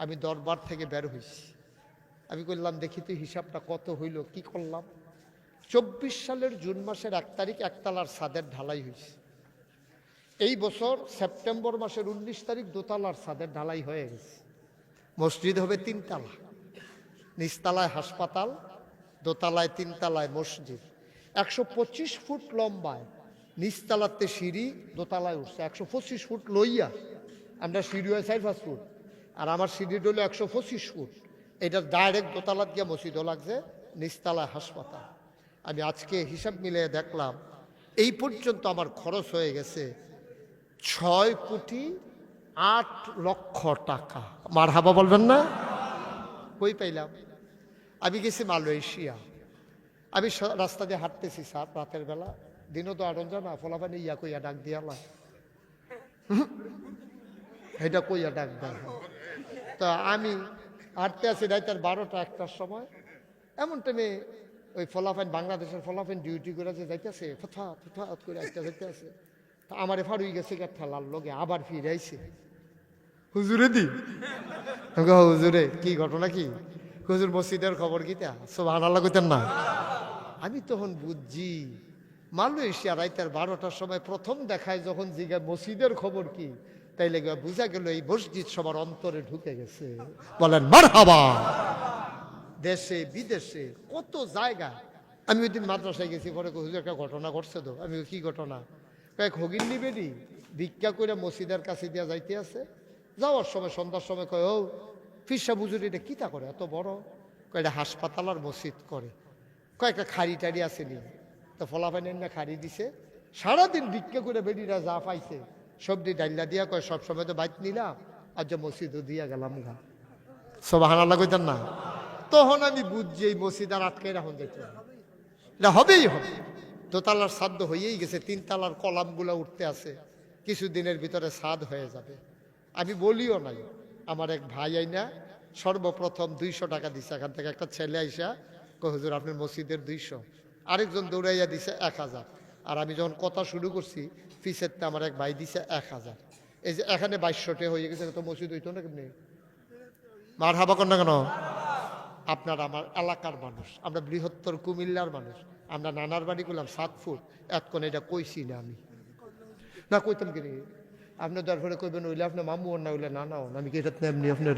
আমি দরবার থেকে বের হয়েছি, আমি বললাম দেখি তো হিসাবটা কত হইল। কি করলাম, 24 সালের জুন মাসের 1 তারিখ একতলার ছাদের ঢালাই হয়েছে। এই বছর সেপ্টেম্বর মাসের 19 তারিখ দোতলার ছাদের ঢালাই হয়ে গেছে। মসজিদ হবে 3 তলা, নিচতলায় হাসপাতাল, দোতলায় 3 তলায় মসজিদ। 125 ফুট লম্বায়, নিচতলাতে সিঁড়ি, দোতলায় উঠছে 125 ফুট লইয়া। আমরা সিঁড়ি হয় 4-5 ফুট, আর আমার সিঁড়ি হলো 125 ফুট। এটা ডাইরেক্ট দোতলাত গিয়ে মসজিদও লাগছে, নিচতলায় হাসপাতাল। আমি আজকে হিসাব মিলিয়ে দেখলাম এই পর্যন্ত আমার খরচ হয়ে গেছে 6,08,00,000 টাকা। মারহাবা বলবেন না? কই পাইলাম? আমি গেছি মালয়েশিয়া। আমি রাস্তা দিয়ে হাঁটতেছি স্যার, রাতের বেলা, দিনও তো আরন জানা ফলাফানি ইয়া কইয়া ডাক দিয়ালা, এটা কইয়া ডাক দেয়। তো আমি হাঁটতে আছি রাতের 12টা-1টার সময়। এমন টাইমে ওই ফলাফাইন, বাংলাদেশের ফলাফাইন ডিউটি করে যে যাইতেছে, ফথাৎ ফথাৎ করে একটা যাইতে আছে। তা আমারে ফাড়ুই গেছে ঠেলার লগে, আবার ফিরে আইছে। হুজুরে দি হুজুরে কি ঘটনা কি? হুজুর মসজিদের খবর কিতা? সুবহানাল্লাহ কইতেন না? আমি তখন বুঝছি মালয়েশিয়া রাইতের 12টার সময় প্রথম দেখায় যখন জিগা মসজিদের খবর কি, তাইলে বুঝা গেল এই মসজিদ সবার অন্তরে ঢুকে গেছে। বলেন মারহাবা। দেশে বিদেশে কত জায়গা। আমি ওই দিন মাদ্রাসায় গেছি, পরে হুজুর একটা ঘটনা ঘটছে তো। আমি কি ঘটনা? কয়েক হগিন নিবেদি ভিক্ষা করে মসজিদের কাছে দিয়া যাইতে আছে, যাওয়ার সময় সন্ধ্যার সময় কয়, ও ফিরসা বুজুর এটা কিতা করে এত বড়? কয় এটা হাসপাতাল আর মসজিদ করে। কয়েকটা খাড়ি টাড়ি আসেনি, তো ফলাফাইন না খাড়ি দিছে। সারাদিন ভিক্ষা করে বেডিরা যা পাইছে সবজি ডাইলা দিয়া কয় সবসময় তো বাইক নিলাম, আর যে মসজিদও দিয়া গেলাম গা। সুবহানাল্লাহ কইতেন না? তখন আমি বুঝছি এই মসজিদ আর আটকে রাখুন যেত, এটা হবেই হবে। দোতলার সাধ্য হয়েই গেছে, 3 তলার কলামগুলো উঠতে আছে, কিছুদিনের ভিতরে সাদ হয়ে যাবে। আমি বলিও নাই, আমার এক ভাই আইনা সর্বপ্রথম 200 টাকা দিছে। এখান থেকে একটা ছেলে আইসা কয় হুজুর আপনার মসজিদের 200, আরেকজন দৌড়াইয়া দিছে 1000, আর আমি যখন কথা শুরু করছি ফিসেরতে আমার এক ভাই দিছে 1000। এই যে এখানে 2200 হয়ে গেছে, তো মসজিদ হইতো না কেমনি? মারহাবা কর না কেন? আপনার আমার এলাকার মানুষ, আমরা বৃহত্তর কুমিল্লার মানুষ, আমরা নানার বাড়ি করলাম 7 ফুট, এতক্ষণ এটা কইছি না আমি, না কইতাম কি রে, আপনি দরবারে কইবেন হইলে আপনার মামু না হইলে নানা হন, আমি কি এটা এমনি আপনার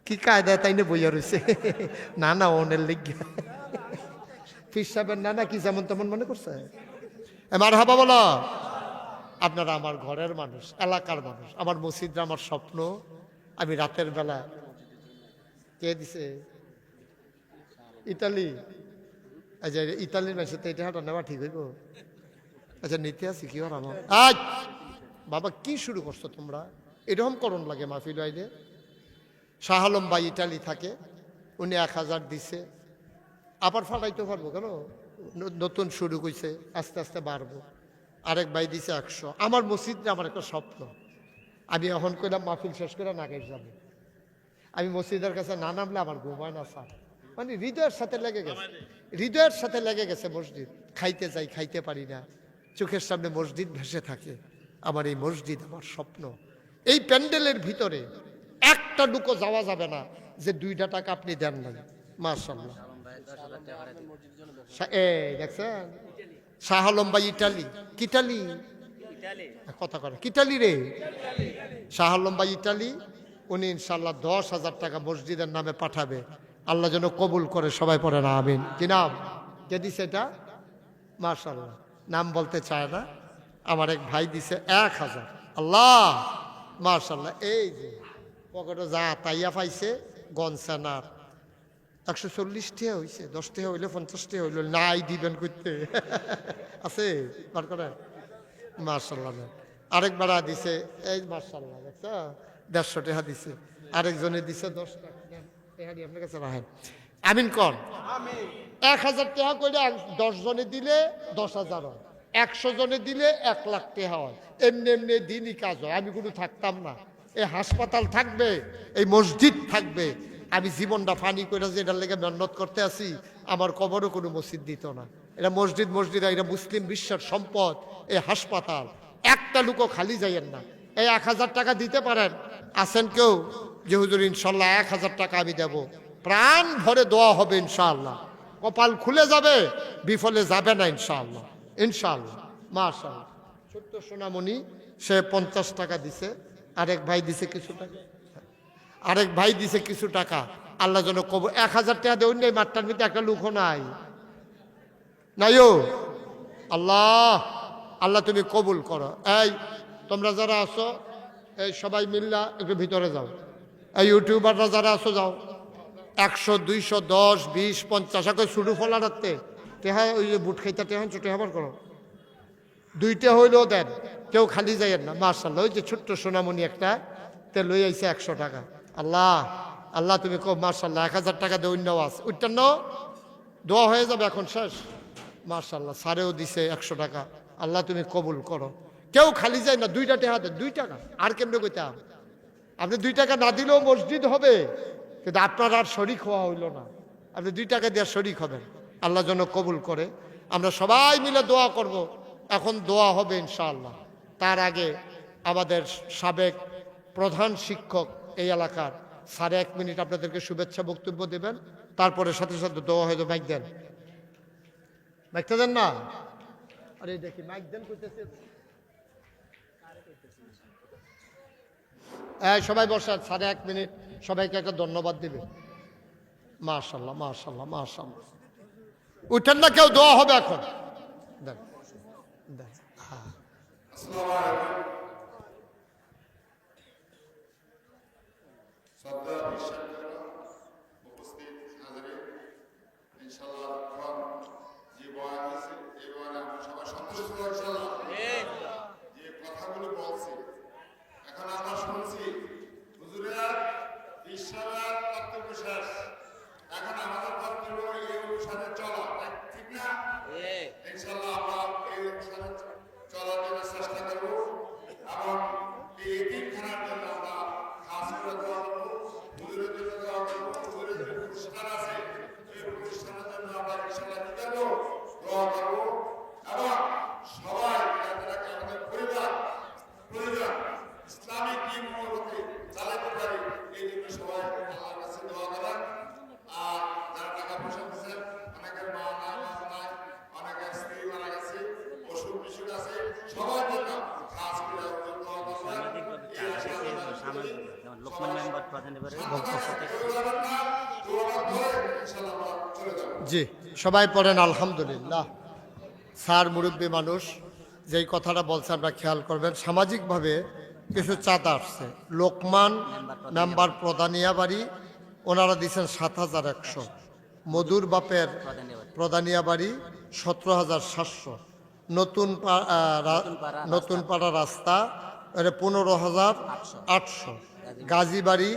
কি কায়দায় তাই না বইয়া রয়েছে নানা ওনের লেগে ফির সাহেবের নানা কি যেমন তেমন মনে করছে। আমার হাবা বলো, আপনারা আমার ঘরের মানুষ, এলাকার মানুষ, আমার মসজিদরা আমার স্বপ্ন। আমি রাতের বেলা, কে দিছে ইতালি, আচ্ছা ইতালির মানুষের তো এটা হাঁটা নেওয়া ঠিক হইব, আচ্ছা নিতে আসি কি আর আমার আজ বাবা কি শুরু করছো তোমরা, এরকম করণ লাগে মাহফিল আইলে। শাহ আলম ভাই ইটালি থাকে, উনি 1000 দিছে, আবার ফাটাইতে পারবো কেন, নতুন শুরু কইছে, আস্তে আস্তে বাড়বো। আরেক ভাই দিছে 100। আমার মসজিদে আমার একটা স্বপ্ন, আমি এখন কইলাম মাহফিল শেষ করে নাগাইশ যাবো, আমি মসজিদের কাছে না নামলে আমার ঘুমায় না স্যার, মানে হৃদয়ের সাথে লেগে গেছে, হৃদয়ের সাথে লেগে গেছে মসজিদ। খাইতে যাই, খাইতে পারি না, চোখের সামনে মসজিদ ভেসে থাকে। আমার এই মসজিদ আমার স্বপ্ন। এই প্যান্ডেলের ভিতরে একটা লুকো যাওয়া যাবে না যে 2টা টাকা আপনি দেন না। মাশাআল্লাহ, এই দেখছেন শাহ আলম ভাই ইটালি, কিটালি কথা করে কিটালি রে, শাহ আলম ভাই ইটালি, উনি ইনশাল্লাহ 10,000 টাকা মসজিদের নামে পাঠাবে। আল্লাহ যেন কবুল করে, সবাই পড়ে না আমিন। কি নাম, কে দিছে এটা? মাশাআল্লাহ, নাম বলতে চায় না, আমার এক ভাই দিছে 1000। আল্লাহ মাশাআল্লাহ, এই যে পকেটে যা তাইয়া পাইছে গনসানার 140 টাকা হয়েছে, 10 টাকা হইলে 50 টাকা হইল, নাই দিবেন করতে আছে বার করে। মাশাআল্লাহ, আরেক বেড়া দিছে, এই মাশাআল্লাহ দেখছ 150 টাকা দিছে, আরেকজনে দিছে 10 টাকা। আপনার কাছে রাখেন, আমিন কন। 1000 টাকা করে 10 জনে দিলে 10,000 হয়, 100 জনে দিলে 1 লাখ টাকা হয়। এমনি এমনি দিনই কাজ হয়। আমি কোনো থাকতাম না, এই হাসপাতাল থাকবে, এই মসজিদ থাকবে। আমি জীবনটা ফানি করে যে এটার লেগে মেহনত করতে আসি, আমার কবরও কোনো মসজিদ দিত না। এটা মসজিদ, মসজিদ এটা মুসলিম বিশ্বের সম্পদ। এই হাসপাতাল একটা লুকো খালি যাইয়েন না। এই 1000 টাকা দিতে পারেন, আছেন কেউ যে হুজুর ইনশাল্লাহ 1000 টাকা আমি দেব, প্রাণ ভরে দোয়া হবে ইনশাআল্লাহ, কপাল খুলে যাবে, বিফলে যাবে না ইনশাআল্লাহ, ইনশাআল্লাহ। মাশাআল্লাহ, ছোট্ট সোনামণি সে 50 টাকা দিছে, আরেক ভাই দিছে কিছু টাকা, আরেক ভাই দিছে কিছু টাকা। আল্লাহ যেন কবুল। 1000 টাকা দেউন নেই, মাঠটার মধ্যে একটা লুকো নাই, নাইও। আল্লাহ, আল্লাহ তুমি কবুল করো। এই তোমরা যারা আছো, এই সবাই মিল্লা একটু ভিতরে যাও। এই ইউটিউবাররা যারা আছো যাও, 100, 200, 10, 20, 50 করে শুরু ফলা রাখতে টেহা, ওই যে বুট খাইতে টেহান ছোট হবার করো, 2টা হইলেও দেন, কেউ খালি যাইয়েন না। মাশাআল্লাহ, ওই যে ছোট্ট সোনামণি একটা তে লই আইছে 100 টাকা। আল্লাহ, আল্লাহ তুমি কো মাশাআল্লাহ 1000 টাকা দিয়ে অন্য আছে উঠতেন না, দোয়া হয়ে যাবে এখন শেষ। মাশাআল্লাহ, সারেও দিছে 100 টাকা। আল্লাহ তুমি কবুল করো। কেউ খালি যায় না, 2টা টাকা দেন, 2 টাকা আর কেমনে কইতাম, আপনি 2 টাকা না দিলেও মসজিদ হবে, কিন্তু আপনার আর শরিক হওয়া হইল না। আপনি 2 টাকা দিয়ে শরিক হবেন, আল্লাহ যেন কবুল করে। আমরা সবাই মিলে দোয়া করব। এখন দোয়া হবে ইনশাআল্লাহ। তার আগে আমাদের সাবেক প্রধান শিক্ষক এই এলাকার স্যার 1 মিনিট আপনাদেরকে শুভেচ্ছা বক্তব্য দেবেন, তারপরে সাথে সাথে দোয়া হয়তো মাইক দেন। মাইকটা দেন না, আরে দেখি মাইক দেন কইতেছে। সবাই বসান, স্যার 1 মিনিট সবাইকে একটা ধন্যবাদ দিবে। মাশাআল্লাহ, মাশাআল্লাহ, মাশাআল্লাহ। উঠেন না কেউ, দোয়া হবে এখন। দেন দেন। হ্যাঁ, আসসালামু আলাইকুম। শ্রদ্ধা বিশ্বাস উপস্থিত হাজিরিন, ইনশাআল্লাহ এখন যে বয়ান হয়েছে এই বয়ানে আমরা সবাই সন্তুষ্ট ইনশাআল্লাহ। যে কথাগুলো বলছি এখন আমরা শুনছি, হুজুরের ঈশ্বরের বক্তব্য শেষ, এখন আমাদের কর্তব্য এই অনুষ্ঠানে চলা, ঠিক না? ইনশাআল্লাহ আমরা এই অনুষ্ঠানে চলার জন্য চেষ্টা করব এবং এই দিনখানার জন্য আমরা খাস করে দোয়া করব, হুজুরের জন্য দোয়া করব, হুজুরের যে প্রতিষ্ঠান আছে এই প্রতিষ্ঠানের জন্য আমরা ইনশাআল্লাহ কি করব, দোয়া করব এবং সবাই যাদেরকে আমাদের পরিবার প্রয়োজন ইসলামিক দিন মনোভাবে চালাতে পারি এই জন্য সবাই লোকমান মেম্বার প্রধান এবারে জি সবাই পড়েন আলহামদুলিল্লাহ। স্যার মুরব্বী মানুষ যেই কথাটা বলছে আমরা খেয়াল করবেন। সামাজিকভাবে কিছু চাঁদা আসছে। লোকমান মেম্বার প্রধানিয়া বাড়ি ওনারা দিচ্ছেন ৭,১০০। মধুর বাপের প্রধানিয়া বাড়ি ১৭,৭০০। নতুন পাড়া রাস্তা ১৫,৮০০। গাজীবাড়ি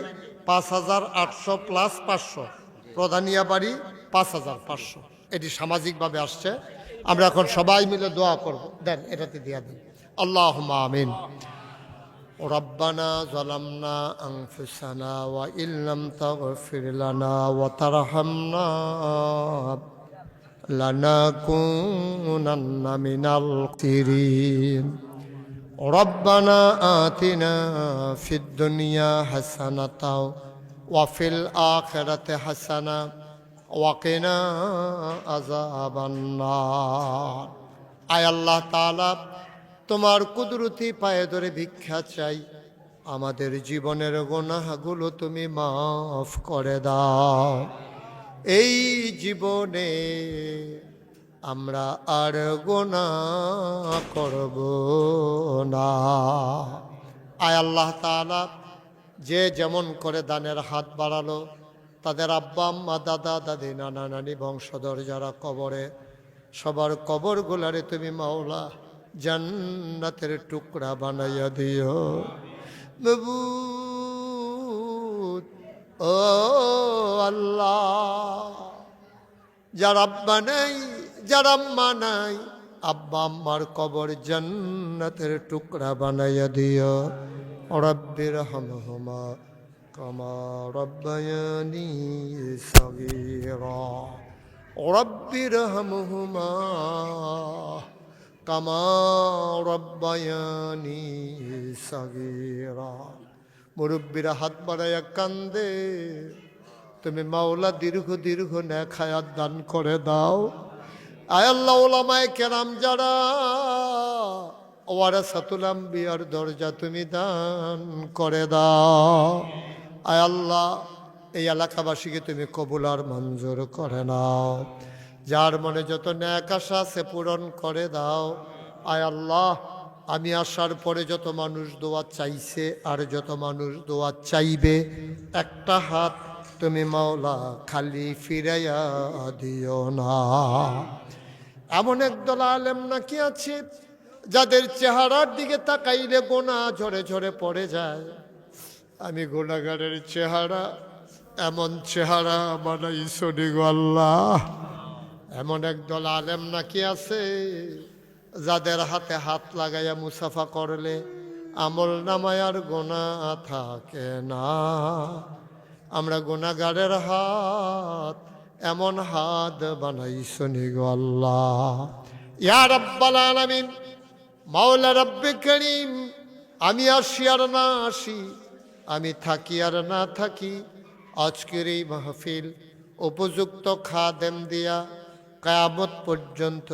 ৫,৮০০ প্লাস ৫০০। প্রধানিয়া বাড়ি ৫,৫০০। এটি সামাজিকভাবে আসছে। আমরা এখন সবাই মিলে দোয়া করব। দেন এটাতে দিয়া দিন। আল্লাহুম্মা আমিন। রব্বানা যালামনা আনফুসানা ওয়া ইল্লাম তাগফির লানা ওয়া তারহামনা লানাকুনান্না মিনাল খাসিরিন। রব্বানা আতিনা ফিদ দুনিয়া হাসানাতাও ওয়া ফিল আখিরাতি হাসানা ওয়া কিনা আযাবান নার। আয় আল্লাহ তাআলা, তোমার কুদরতি পায়ে ধরে ভিক্ষা চাই, আমাদের জীবনের গুনাহগুলো তুমি মাফ করে দাও। এই জীবনে আমরা আর গুনাহ করব না। আয় আল্লাহ তাআলা, যে যেমন করে দানের হাত বাড়ালো, তাদের আব্বা আম্মা দাদা দাদি নানা নানি বংশধর যারা কবরে, সবার কবরগুলারে তুমি মাওলা জান্নাতের টুকরা বানাইয়া দিও। মাবুদ ও আল্লাহ, যার আব্বা নাই যার আম্মা নাই, আব্বা আম্মার কবর জান্নাতের টুকরা বানাইয়া দিও। রব্বির হামহুমা কামা রব্বায়ানি সগীরা। রব্বির হামহুমা কামা রব্বায়ানি সগীরা। মুরব্বীরা হাত বাড়াইয়া কান্দে, তুমি মাওলা দীর্ঘ দীর্ঘ নেক হায়াত দান করে দাও। আয় আল্লাহ, ওলামায়ে কেরাম যারা ওয়ারাসাতুল আম্বিয়ার দরজা তুমি দান করে দাও। আয় আল্লাহ, এই এলাকাবাসীকে তুমি কবুল আর মঞ্জুর করে নাও। যার মনে যত ন্যাক আশা আছে পূরণ করে দাও। আয় আল্লাহ, আমি আসার পরে যত মানুষ দোয়া চাইছে আর যত মানুষ দোয়া চাইবে, একটা হাত তুমি মাওলা খালি ফিরাইয়া দিও না। এমন একদল আলেম নাকি আছে যাদের চেহারার দিকে তাকাইলে গোনা ঝরে ঝরে পড়ে যায়। আমি গুনাহগারের চেহারা, এমন চেহারা বানাইছো নি গো আল্লাহ। এমন একদল আলেম নাকি আছে যাদের হাতে হাত লাগাইয়া মুসাফা করলে আমল নামায় আর গোনাহ থাকে না। আমরা গুনাহগারের হাত এমন হাত বানাইছো নি গো আল্লাহ। ইয়া রাব্বাল আলামিন, মাওলা রব্বে করিম, আমি আসি আর না আসি, আমি থাকি আর না থাকি, আজকের এই মাহফিল উপযুক্ত খাদেম দিয়া কিয়ামত পর্যন্ত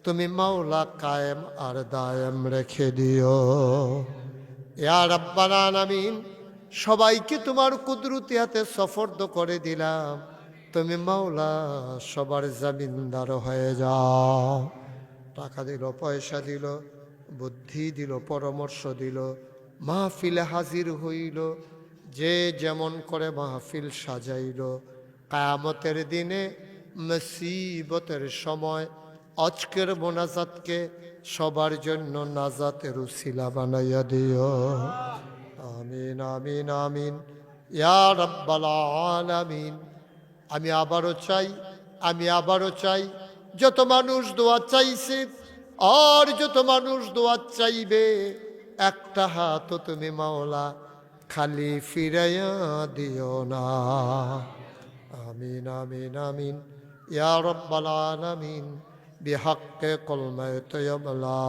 তুমি মাওলা কায়েম আর দায়েম রেখে দিও। ইয়া রাব্বাল আলামিন, সবাইকে তোমার কুদরতি হাতে সফর্দ করে দিলাম। তুমি মাওলা সবার জামিনদার হয়ে যাও। টাকা দিল, পয়সা দিল, বুদ্ধি দিল, পরামর্শ দিল, মাহফিলে হাজির হইল, যে যেমন করে মাহফিল সাজাইল। কিয়ামতের দিনে মুসিবতের সময় আজকের মোনাজাতকে সবার জন্য নাজাতের উসিলা বানাইয়া দিও। আমিন আমিন আমিন ইয়া রাব্বাল আলামিন। আমি আবারও চাই যত মানুষ দোয়া চাইছে আর যত মানুষ দোয়া চাইবে, একটা হাত তুমি মাওলা খালি ফিরাইয়া দিও না। আমিন আমিন আমিন ইয়া রাব্বাল আলামিন বিহাক্কে কলমায়ে তাইয়্যিবা লা